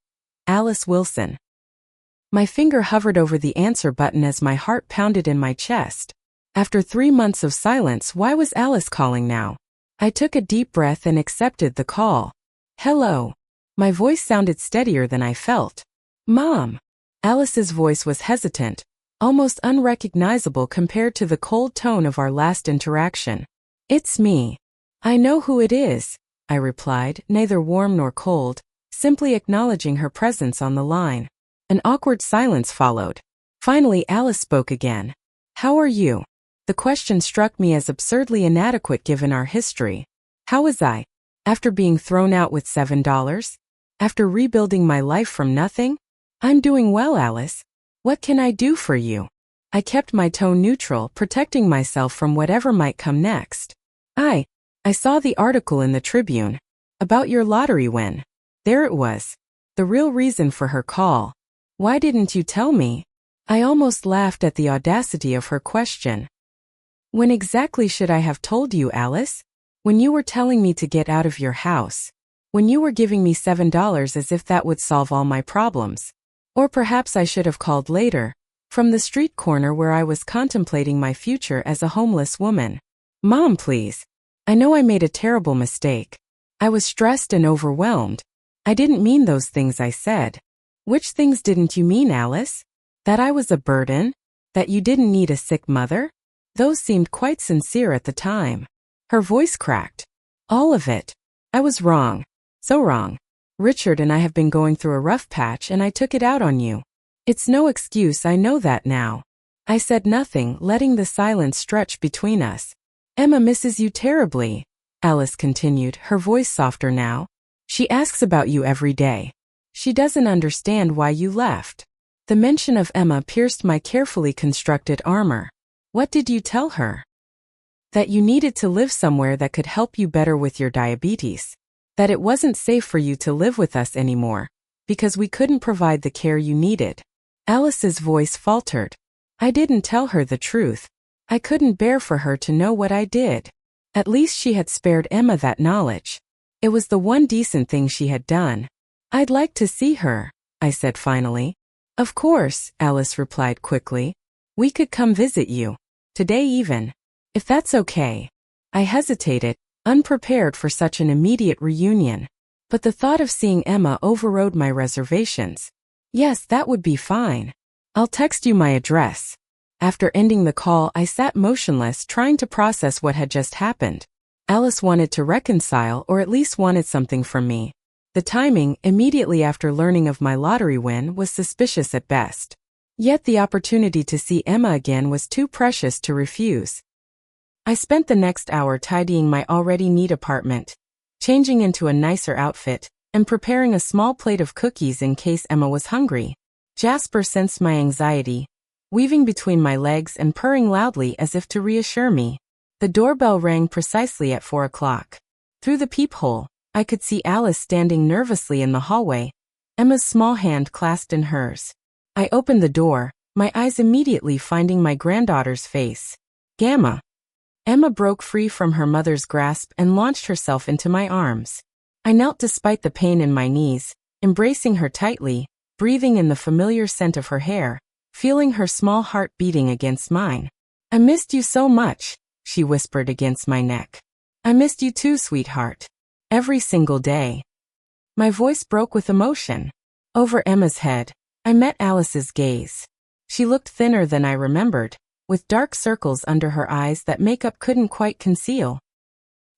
Alice Wilson. My finger hovered over the answer button as my heart pounded in my chest. After 3 months of silence, why was Alice calling now? I took a deep breath and accepted the call. "Hello." My voice sounded steadier than I felt. "Mom." Alice's voice was hesitant, almost unrecognizable compared to the cold tone of our last interaction. "It's me." "I know who it is," I replied, neither warm nor cold, simply acknowledging her presence on the line. An awkward silence followed. Finally, Alice spoke again. "How are you?" The question struck me as absurdly inadequate given our history. How was I? After being thrown out with $7? After rebuilding my life from nothing? "I'm doing well, Alice. What can I do for you?" I kept my tone neutral, protecting myself from whatever might come next. I saw the article in the Tribune about your lottery win." There it was. The real reason for her call. "Why didn't you tell me?" I almost laughed at the audacity of her question. "When exactly should I have told you, Alice? When you were telling me to get out of your house. When you were giving me $7 as if that would solve all my problems. Or perhaps I should have called later, from the street corner where I was contemplating my future as a homeless woman." "Mom, please. I know I made a terrible mistake. I was stressed and overwhelmed. I didn't mean those things I said." "Which things didn't you mean, Alice? That I was a burden? That you didn't need a sick mother?" Those seemed quite sincere at the time. Her voice cracked. "All of it. I was wrong. So wrong. Richard and I have been going through a rough patch and I took it out on you. It's no excuse, I know that now." I said nothing, letting the silence stretch between us. "Emma misses you terribly," Alice continued, her voice softer now. "She asks about you every day. She doesn't understand why you left." The mention of Emma pierced my carefully constructed armor. "What did you tell her?" "That you needed to live somewhere that could help you better with your diabetes. That it wasn't safe for you to live with us anymore, because we couldn't provide the care you needed." Alice's voice faltered. I didn't tell her the truth. I couldn't bear for her to know what I did. At least she had spared Emma that knowledge. It was the one decent thing she had done. "I'd like to see her," I said finally. "Of course," Alice replied quickly. "We could come visit you. Today even. If that's okay." I hesitated, unprepared for such an immediate reunion. But the thought of seeing Emma overrode my reservations. "Yes, that would be fine. I'll text you my address." After ending the call, I sat motionless, trying to process what had just happened. Alice wanted to reconcile, or at least wanted something from me. The timing, immediately after learning of my lottery win, was suspicious at best. Yet the opportunity to see Emma again was too precious to refuse. I spent the next hour tidying my already neat apartment, changing into a nicer outfit, and preparing a small plate of cookies in case Emma was hungry. Jasper sensed my anxiety, weaving between my legs and purring loudly as if to reassure me. The doorbell rang precisely at 4 o'clock. Through the peephole, I could see Alice standing nervously in the hallway, Emma's small hand clasped in hers. I opened the door, my eyes immediately finding my granddaughter's face. Gamma. Emma broke free from her mother's grasp and launched herself into my arms. I knelt despite the pain in my knees, embracing her tightly, breathing in the familiar scent of her hair, feeling her small heart beating against mine. I missed you so much, she whispered against my neck. I missed you too, sweetheart. Every single day. My voice broke with emotion. Over Emma's head, I met Alice's gaze. She looked thinner than I remembered, with dark circles under her eyes that makeup couldn't quite conceal.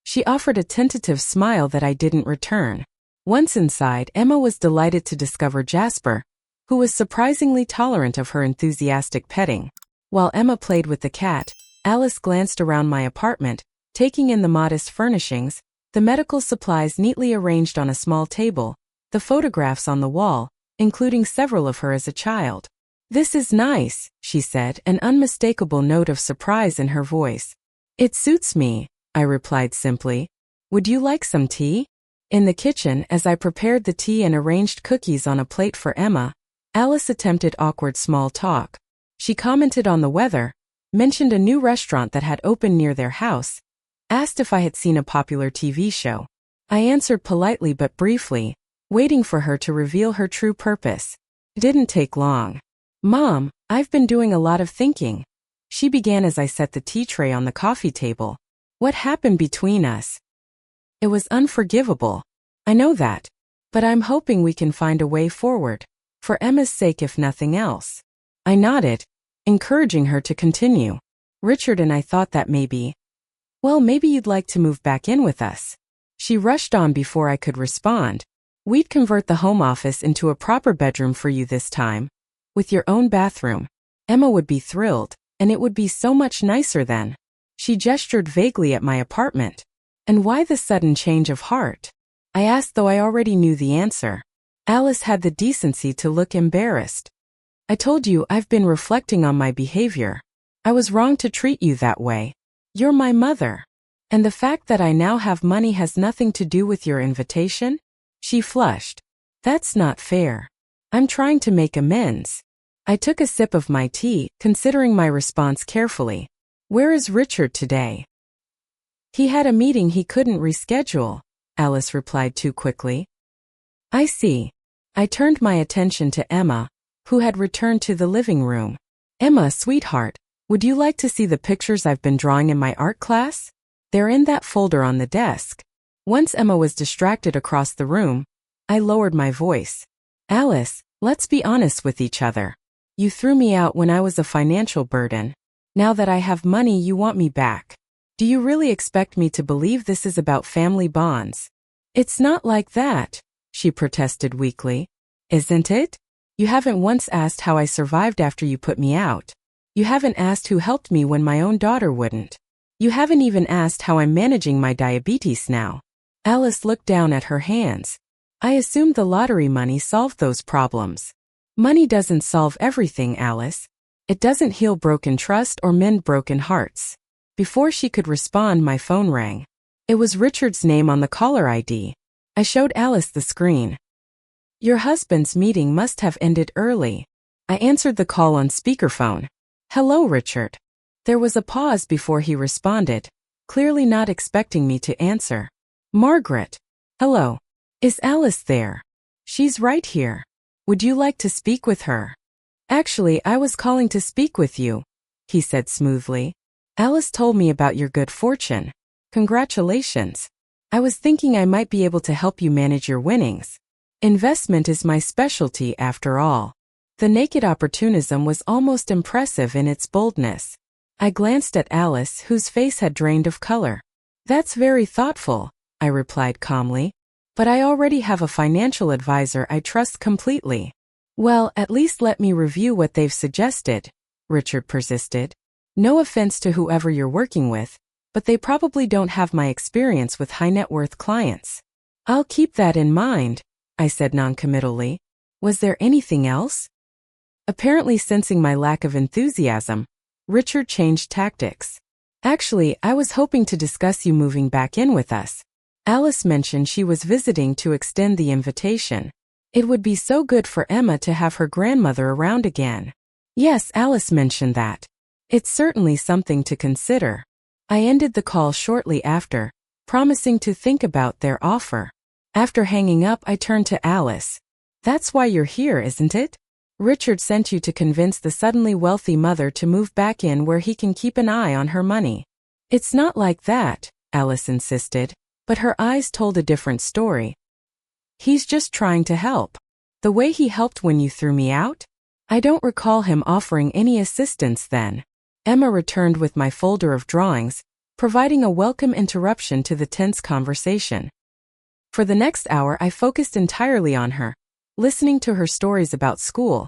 She offered a tentative smile that I didn't return. Once inside, Emma was delighted to discover Jasper, who was surprisingly tolerant of her enthusiastic petting. While Emma played with the cat, Alice glanced around my apartment, taking in the modest furnishings, the medical supplies neatly arranged on a small table, the photographs on the wall, including several of her as a child. "This is nice," she said, an unmistakable note of surprise in her voice. "It suits me," I replied simply. "Would you like some tea?" In the kitchen, as I prepared the tea and arranged cookies on a plate for Emma, Alice attempted awkward small talk. She commented on the weather, mentioned a new restaurant that had opened near their house, asked if I had seen a popular TV show. I answered politely but briefly, waiting for her to reveal her true purpose. It didn't take long. "Mom, I've been doing a lot of thinking," she began as I set the tea tray on the coffee table. "What happened between us? It was unforgivable. I know that. But I'm hoping we can find a way forward. For Emma's sake if nothing else." I nodded, encouraging her to continue. "Richard and I thought that maybe you'd like to move back in with us." She rushed on before I could respond. "We'd convert the home office into a proper bedroom for you this time, with your own bathroom. Emma would be thrilled, and it would be so much nicer then." She gestured vaguely at my apartment. "And why the sudden change of heart?" I asked, though I already knew the answer. Alice had the decency to look embarrassed. "I told you I've been reflecting on my behavior. I was wrong to treat you that way. You're my mother. And the fact that I now have money has nothing to do with your invitation?" She flushed. "That's not fair. I'm trying to make amends." I took a sip of my tea, considering my response carefully. "Where is Richard today?" "He had a meeting he couldn't reschedule," Alice replied too quickly. "I see." I turned my attention to Emma, who had returned to the living room. "Emma, sweetheart, would you like to see the pictures I've been drawing in my art class? They're in that folder on the desk." Once Emma was distracted across the room, I lowered my voice. "Alice, let's be honest with each other. You threw me out when I was a financial burden. Now that I have money, you want me back. Do you really expect me to believe this is about family bonds?" "It's not like that," she protested weakly. "Isn't it? You haven't once asked how I survived after you put me out. You haven't asked who helped me when my own daughter wouldn't. You haven't even asked how I'm managing my diabetes now." Alice looked down at her hands. "I assumed the lottery money solved those problems." "Money doesn't solve everything, Alice. It doesn't heal broken trust or mend broken hearts." Before she could respond, my phone rang. It was Richard's name on the caller ID. I showed Alice the screen. "Your husband's meeting must have ended early." I answered the call on speakerphone. "Hello, Richard." There was a pause before he responded, clearly not expecting me to answer. "Margaret." "Hello. Is Alice there?" "She's right here. Would you like to speak with her?" "Actually, I was calling to speak with you," he said smoothly. "Alice told me about your good fortune. Congratulations. I was thinking I might be able to help you manage your winnings. Investment is my specialty after all." The naked opportunism was almost impressive in its boldness. I glanced at Alice, whose face had drained of color. "That's very thoughtful," I replied calmly. "But I already have a financial advisor I trust completely." "Well, at least let me review what they've suggested," Richard persisted. "No offense to whoever you're working with, but they probably don't have my experience with high net worth clients." "I'll keep that in mind," I said noncommittally. "Was there anything else?" Apparently sensing my lack of enthusiasm, Richard changed tactics. "Actually, I was hoping to discuss you moving back in with us. Alice mentioned she was visiting to extend the invitation. It would be so good for Emma to have her grandmother around again. Yes, Alice mentioned that. It's certainly something to consider. I ended the call shortly after, promising to think about their offer. After hanging up, I turned to Alice. That's why you're here, isn't it? Richard sent you to convince the suddenly wealthy mother to move back in where he can keep an eye on her money. It's not like that, Alice insisted, but her eyes told a different story. He's just trying to help. The way he helped when you threw me out? I don't recall him offering any assistance then. Emma returned with my folder of drawings, providing a welcome interruption to the tense conversation. For the next hour, I focused entirely on her, listening to her stories about school,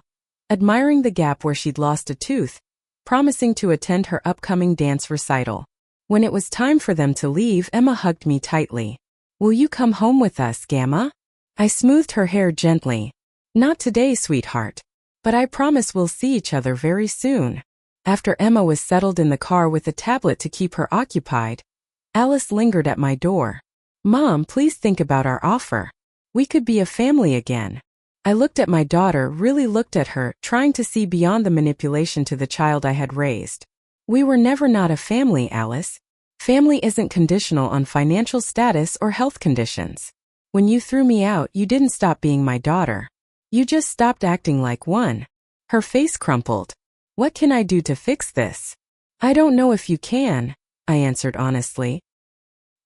admiring the gap where she'd lost a tooth, promising to attend her upcoming dance recital. When it was time for them to leave, Emma hugged me tightly. Will you come home with us, Gamma? I smoothed her hair gently. Not today, sweetheart. But I promise we'll see each other very soon. After Emma was settled in the car with a tablet to keep her occupied, Alice lingered at my door. Mom, please think about our offer. We could be a family again. I looked at my daughter, really looked at her, trying to see beyond the manipulation to the child I had raised. We were never not a family, Alice. Family isn't conditional on financial status or health conditions. When you threw me out, you didn't stop being my daughter. You just stopped acting like one. Her face crumpled. What can I do to fix this? I don't know if you can, I answered honestly.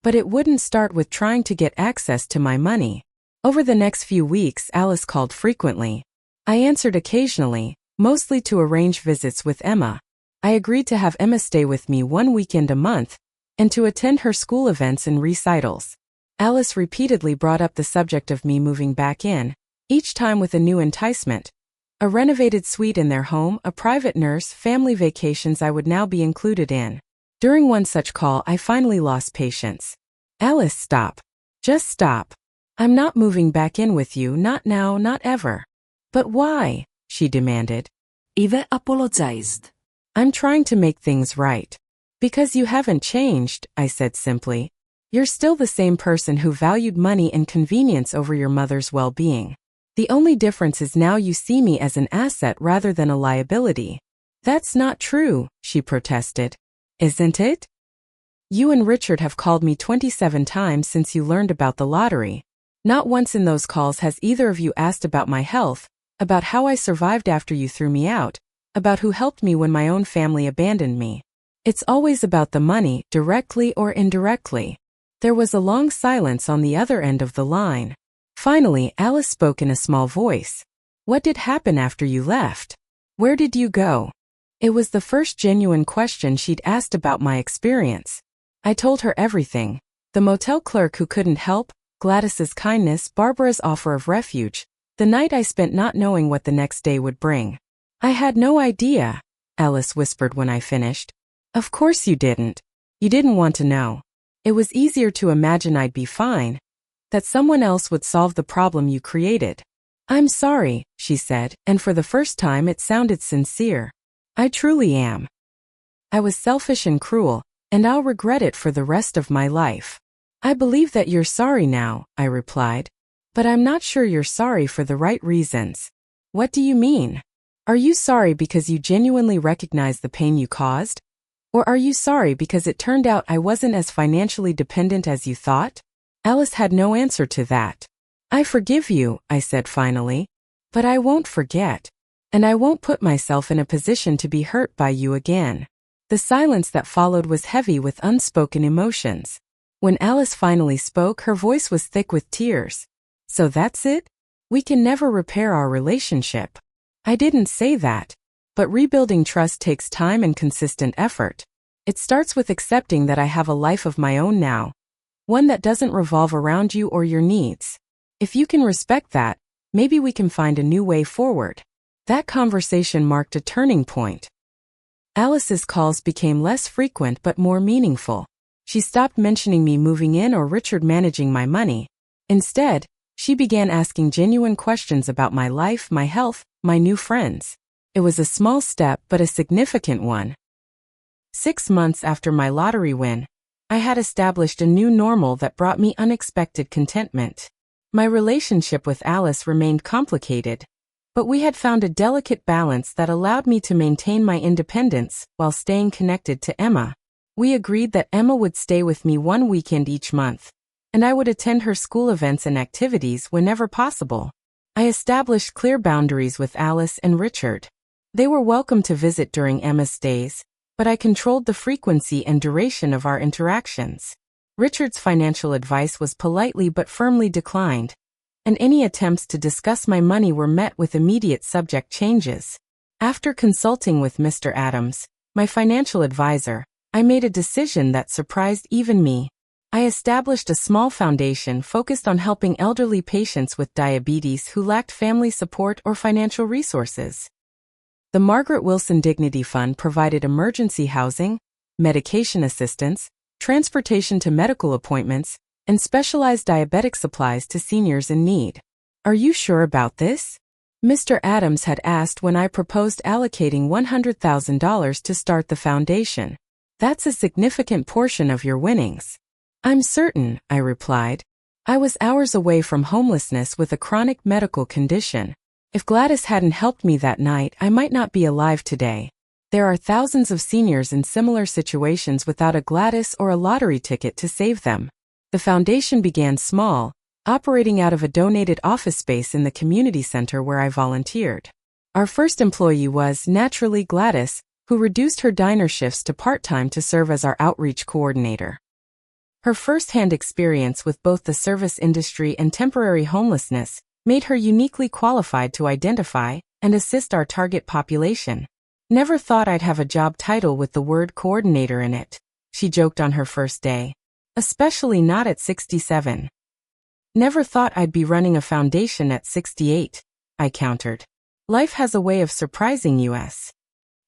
But it wouldn't start with trying to get access to my money. Over the next few weeks, Alice called frequently. I answered occasionally, mostly to arrange visits with Emma. I agreed to have Emma stay with me one weekend a month, and to attend her school events and recitals. Alice repeatedly brought up the subject of me moving back in, each time with a new enticement. A renovated suite in their home, a private nurse, family vacations I would now be included in. During one such call, I finally lost patience. Alice, stop. Just stop. I'm not moving back in with you, not now, not ever. But why? She demanded. Eva apologized. I'm trying to make things right. Because you haven't changed, I said simply. You're still the same person who valued money and convenience over your mother's well-being. The only difference is now you see me as an asset rather than a liability. That's not true, she protested. Isn't it? You and Richard have called me 27 times since you learned about the lottery. Not once in those calls has either of you asked about my health, about how I survived after you threw me out, about who helped me when my own family abandoned me. It's always about the money, directly or indirectly. There was a long silence on the other end of the line. Finally, Alice spoke in a small voice. What did happen after you left? Where did you go? It was the first genuine question she'd asked about my experience. I told her everything. The motel clerk who couldn't help, Gladys's kindness, Barbara's offer of refuge, the night I spent not knowing what the next day would bring. I had no idea, Alice whispered when I finished. Of course you didn't. You didn't want to know. It was easier to imagine I'd be fine, that someone else would solve the problem you created. I'm sorry, she said, and for the first time it sounded sincere. I truly am. I was selfish and cruel, and I'll regret it for the rest of my life. I believe that you're sorry now, I replied. But I'm not sure you're sorry for the right reasons. What do you mean? Are you sorry because you genuinely recognize the pain you caused? Or are you sorry because it turned out I wasn't as financially dependent as you thought? Alice had no answer to that. I forgive you, I said finally. But I won't forget. And I won't put myself in a position to be hurt by you again. The silence that followed was heavy with unspoken emotions. When Alice finally spoke, her voice was thick with tears. So that's it? We can never repair our relationship. I didn't say that. But rebuilding trust takes time and consistent effort. It starts with accepting that I have a life of my own now. One that doesn't revolve around you or your needs. If you can respect that, maybe we can find a new way forward. That conversation marked a turning point. Alice's calls became less frequent but more meaningful. She stopped mentioning me moving in or Richard managing my money. Instead, she began asking genuine questions about my life, my health, my new friends. It was a small step but a significant one. 6 months after my lottery win, I had established a new normal that brought me unexpected contentment. My relationship with Alice remained complicated, but we had found a delicate balance that allowed me to maintain my independence while staying connected to Emma. We agreed that Emma would stay with me one weekend each month, and I would attend her school events and activities whenever possible. I established clear boundaries with Alice and Richard. They were welcome to visit during Emma's stays, but I controlled the frequency and duration of our interactions. Richard's financial advice was politely but firmly declined, and any attempts to discuss my money were met with immediate subject changes. After consulting with Mr. Adams, my financial advisor, I made a decision that surprised even me. I established a small foundation focused on helping elderly patients with diabetes who lacked family support or financial resources. The Margaret Wilson Dignity Fund provided emergency housing, medication assistance, transportation to medical appointments, and specialized diabetic supplies to seniors in need. "Are you sure about this?" Mr. Adams had asked when I proposed allocating $100,000 to start the foundation. "That's a significant portion of your winnings." "I'm certain," I replied. I was hours away from homelessness with a chronic medical condition. If Gladys hadn't helped me that night, I might not be alive today. There are thousands of seniors in similar situations without a Gladys or a lottery ticket to save them. The foundation began small, operating out of a donated office space in the community center where I volunteered. Our first employee was, naturally, Gladys, who reduced her diner shifts to part-time to serve as our outreach coordinator. Her first-hand experience with both the service industry and temporary homelessness made her uniquely qualified to identify and assist our target population. "Never thought I'd have a job title with the word coordinator in it," she joked on her first day. "Especially not at 67. "Never thought I'd be running a foundation at 68, I countered. "Life has a way of surprising us."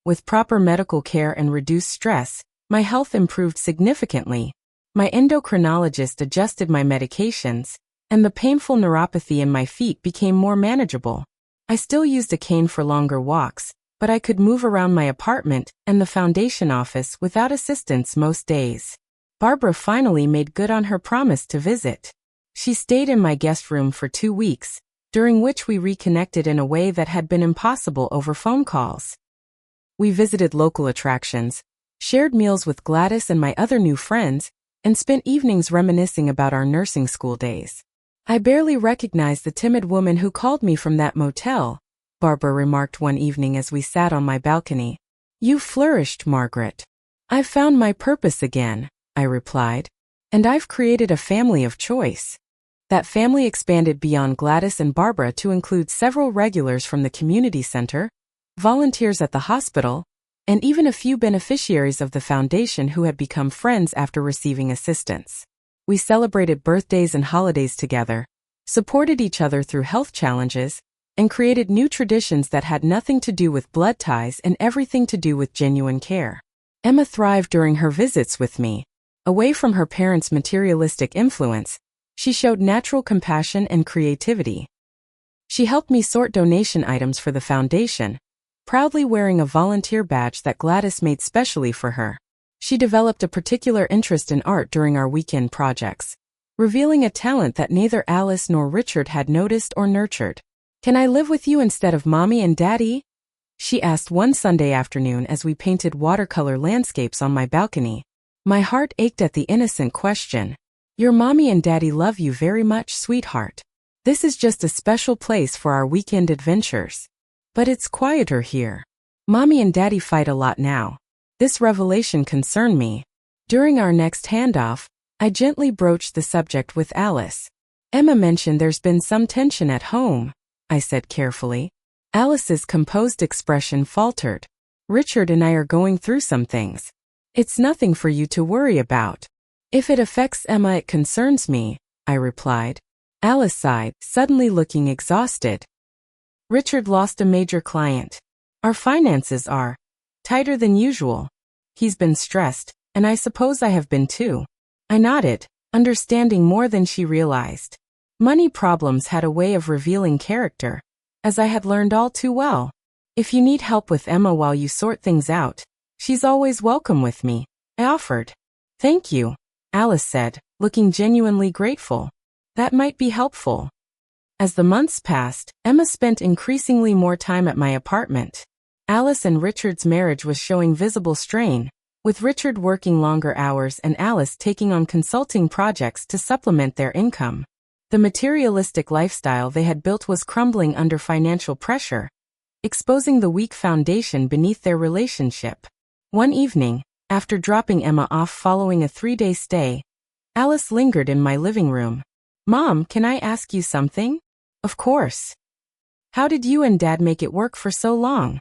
With proper medical care and reduced stress, my health improved significantly. My endocrinologist adjusted my medications, and the painful neuropathy in my feet became more manageable. I still used a cane for longer walks, but I could move around my apartment and the foundation office without assistance most days. Barbara finally made good on her promise to visit. She stayed in my guest room for 2 weeks, during which we reconnected in a way that had been impossible over phone calls. We visited local attractions, shared meals with Gladys and my other new friends, and spent evenings reminiscing about our nursing school days. "I barely recognized the timid woman who called me from that motel," Barbara remarked one evening as we sat on my balcony. "You flourished, Margaret." "I've found my purpose again," I replied. "And I've created a family of choice." That family expanded beyond Gladys and Barbara to include several regulars from the community center, volunteers at the hospital, and even a few beneficiaries of the foundation who had become friends after receiving assistance. We celebrated birthdays and holidays together, supported each other through health challenges, and created new traditions that had nothing to do with blood ties and everything to do with genuine care. Emma thrived during her visits with me. Away from her parents' materialistic influence, she showed natural compassion and creativity. She helped me sort donation items for the foundation, proudly wearing a volunteer badge that Gladys made specially for her. She developed a particular interest in art during our weekend projects, revealing a talent that neither Alice nor Richard had noticed or nurtured. "Can I live with you instead of Mommy and Daddy?" she asked one Sunday afternoon as we painted watercolor landscapes on my balcony. My heart ached at the innocent question. "Your Mommy and Daddy love you very much, sweetheart. This is just a special place for our weekend adventures. But it's quieter here. Mommy and Daddy fight a lot now." This revelation concerned me. During our next handoff, I gently broached the subject with Alice. "Emma mentioned there's been some tension at home," I said carefully. Alice's composed expression faltered. "Richard and I are going through some things. It's nothing for you to worry about." "If it affects Emma, it concerns me," I replied. Alice sighed, suddenly looking exhausted. "Richard lost a major client. Our finances are tighter than usual. He's been stressed, and I suppose I have been too." I nodded, understanding more than she realized. Money problems had a way of revealing character, as I had learned all too well. "If you need help with Emma while you sort things out, she's always welcome with me," I offered. "Thank you. Alice said, looking genuinely grateful. That might be helpful. As the months passed, Emma spent increasingly more time at my apartment. Alice and Richard's marriage was showing visible strain, with Richard working longer hours and Alice taking on consulting projects to supplement their income. The materialistic lifestyle they had built was crumbling under financial pressure, exposing the weak foundation beneath their relationship. One evening, after dropping Emma off following a 3-day stay, Alice lingered in my living room. "Mom, can I ask you something?" "Of course." "How did you and Dad make it work for so long?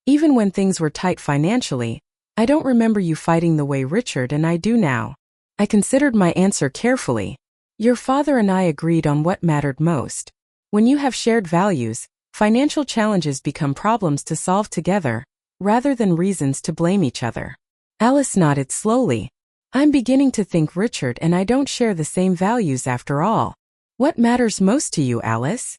Even when things were tight financially, I don't remember you fighting the way Richard and I do now." I considered my answer carefully. "Your father and I agreed on what mattered most. When you have shared values, financial challenges become problems to solve together, rather than reasons to blame each other." Alice nodded slowly. "I'm beginning to think Richard and I don't share the same values after all." "What matters most to you, Alice?"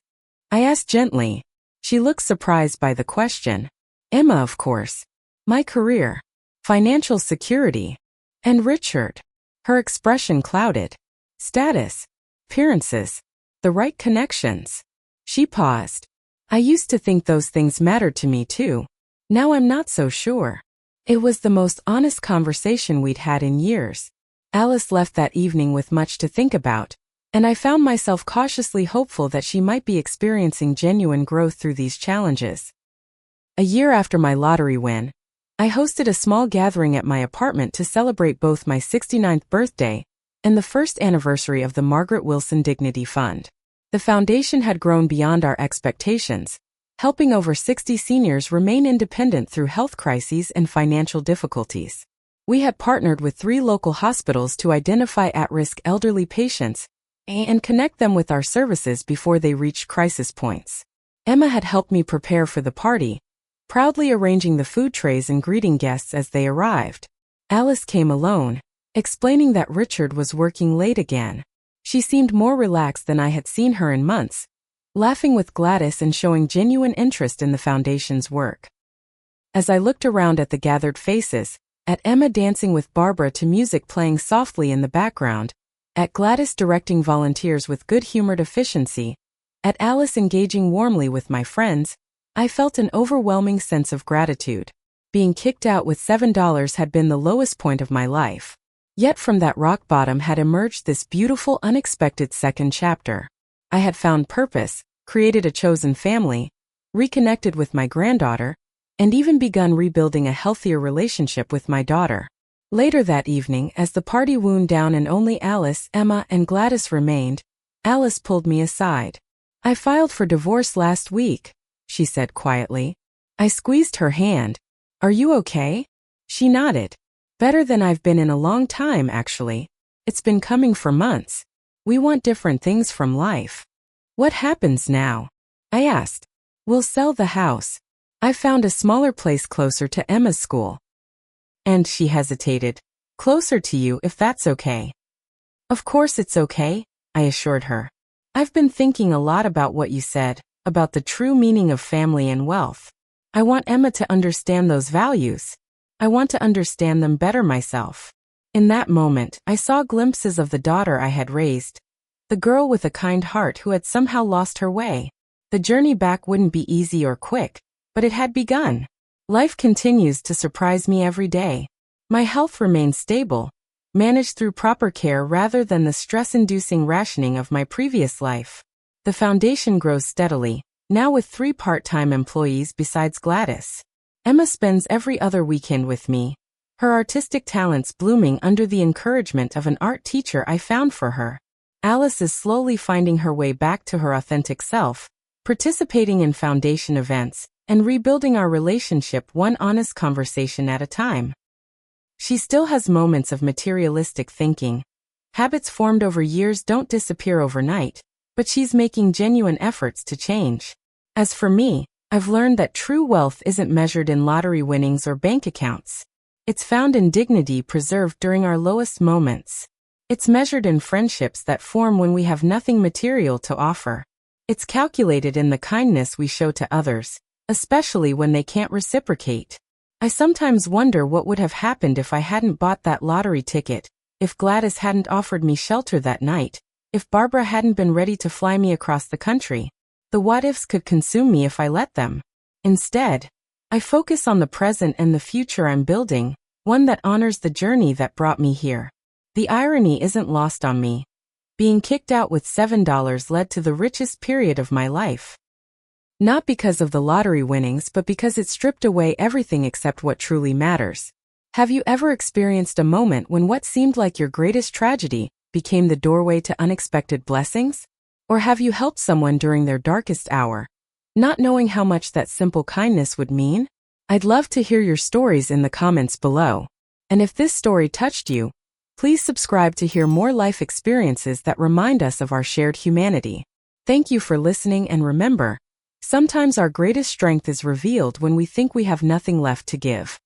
I asked gently. She looked surprised by the question. "Emma, of course. My career. Financial security. And Richard." Her expression clouded. "Status. Appearances. The right connections." She paused. "I used to think those things mattered to me too. Now I'm not so sure." It was the most honest conversation we'd had in years. Alice left that evening with much to think about, and I found myself cautiously hopeful that she might be experiencing genuine growth through these challenges. A year after my lottery win, I hosted a small gathering at my apartment to celebrate both my 69th birthday and the first anniversary of the Margaret Wilson Dignity Fund. The foundation had grown beyond our expectations, helping over 60 seniors remain independent through health crises and financial difficulties. We had partnered with 3 local hospitals to identify at-risk elderly patients and connect them with our services before they reached crisis points. Emma had helped me prepare for the party, proudly arranging the food trays and greeting guests as they arrived. Alice came alone, explaining that Richard was working late again. She seemed more relaxed than I had seen her in months, laughing with Gladys and showing genuine interest in the foundation's work. As I looked around at the gathered faces, at Emma dancing with Barbara to music playing softly in the background, at Gladys directing volunteers with good-humored efficiency, at Alice engaging warmly with my friends, I felt an overwhelming sense of gratitude. Being kicked out with $7 had been the lowest point of my life. Yet from that rock bottom had emerged this beautiful, unexpected second chapter. I had found purpose, created a chosen family, reconnected with my granddaughter, and even begun rebuilding a healthier relationship with my daughter. Later that evening, as the party wound down and only Alice, Emma, and Gladys remained, Alice pulled me aside. "I filed for divorce last week," she said quietly. I squeezed her hand. "Are you okay?" She nodded. "Better than I've been in a long time, actually. It's been coming for months. We want different things from life." "What happens now?" I asked. "We'll sell the house. I found a smaller place closer to Emma's school." And she hesitated. "Closer to you if that's okay." "Of course it's okay," I assured her. "I've been thinking a lot about what you said, about the true meaning of family and wealth. I want Emma to understand those values. I want to understand them better myself." In that moment, I saw glimpses of the daughter I had raised, the girl with a kind heart who had somehow lost her way. The journey back wouldn't be easy or quick, but it had begun. Life continues to surprise me every day. My health remains stable, managed through proper care rather than the stress-inducing rationing of my previous life. The foundation grows steadily, now with 3 part-time employees besides Gladys. Emma spends every other weekend with me, her artistic talents blooming under the encouragement of an art teacher I found for her. Alice is slowly finding her way back to her authentic self, participating in foundation events, and rebuilding our relationship one honest conversation at a time. She still has moments of materialistic thinking. Habits formed over years don't disappear overnight, but she's making genuine efforts to change. As for me, I've learned that true wealth isn't measured in lottery winnings or bank accounts. It's found in dignity preserved during our lowest moments. It's measured in friendships that form when we have nothing material to offer. It's calculated in the kindness we show to others, especially when they can't reciprocate. I sometimes wonder what would have happened if I hadn't bought that lottery ticket, if Gladys hadn't offered me shelter that night, if Barbara hadn't been ready to fly me across the country. The what-ifs could consume me if I let them. Instead, I focus on the present and the future I'm building, one that honors the journey that brought me here. The irony isn't lost on me. Being kicked out with $7 led to the richest period of my life. Not because of the lottery winnings, but because it stripped away everything except what truly matters. Have you ever experienced a moment when what seemed like your greatest tragedy became the doorway to unexpected blessings? Or have you helped someone during their darkest hour, not knowing how much that simple kindness would mean? I'd love to hear your stories in the comments below. And if this story touched you, please subscribe to hear more life experiences that remind us of our shared humanity. Thank you for listening, and remember, sometimes our greatest strength is revealed when we think we have nothing left to give.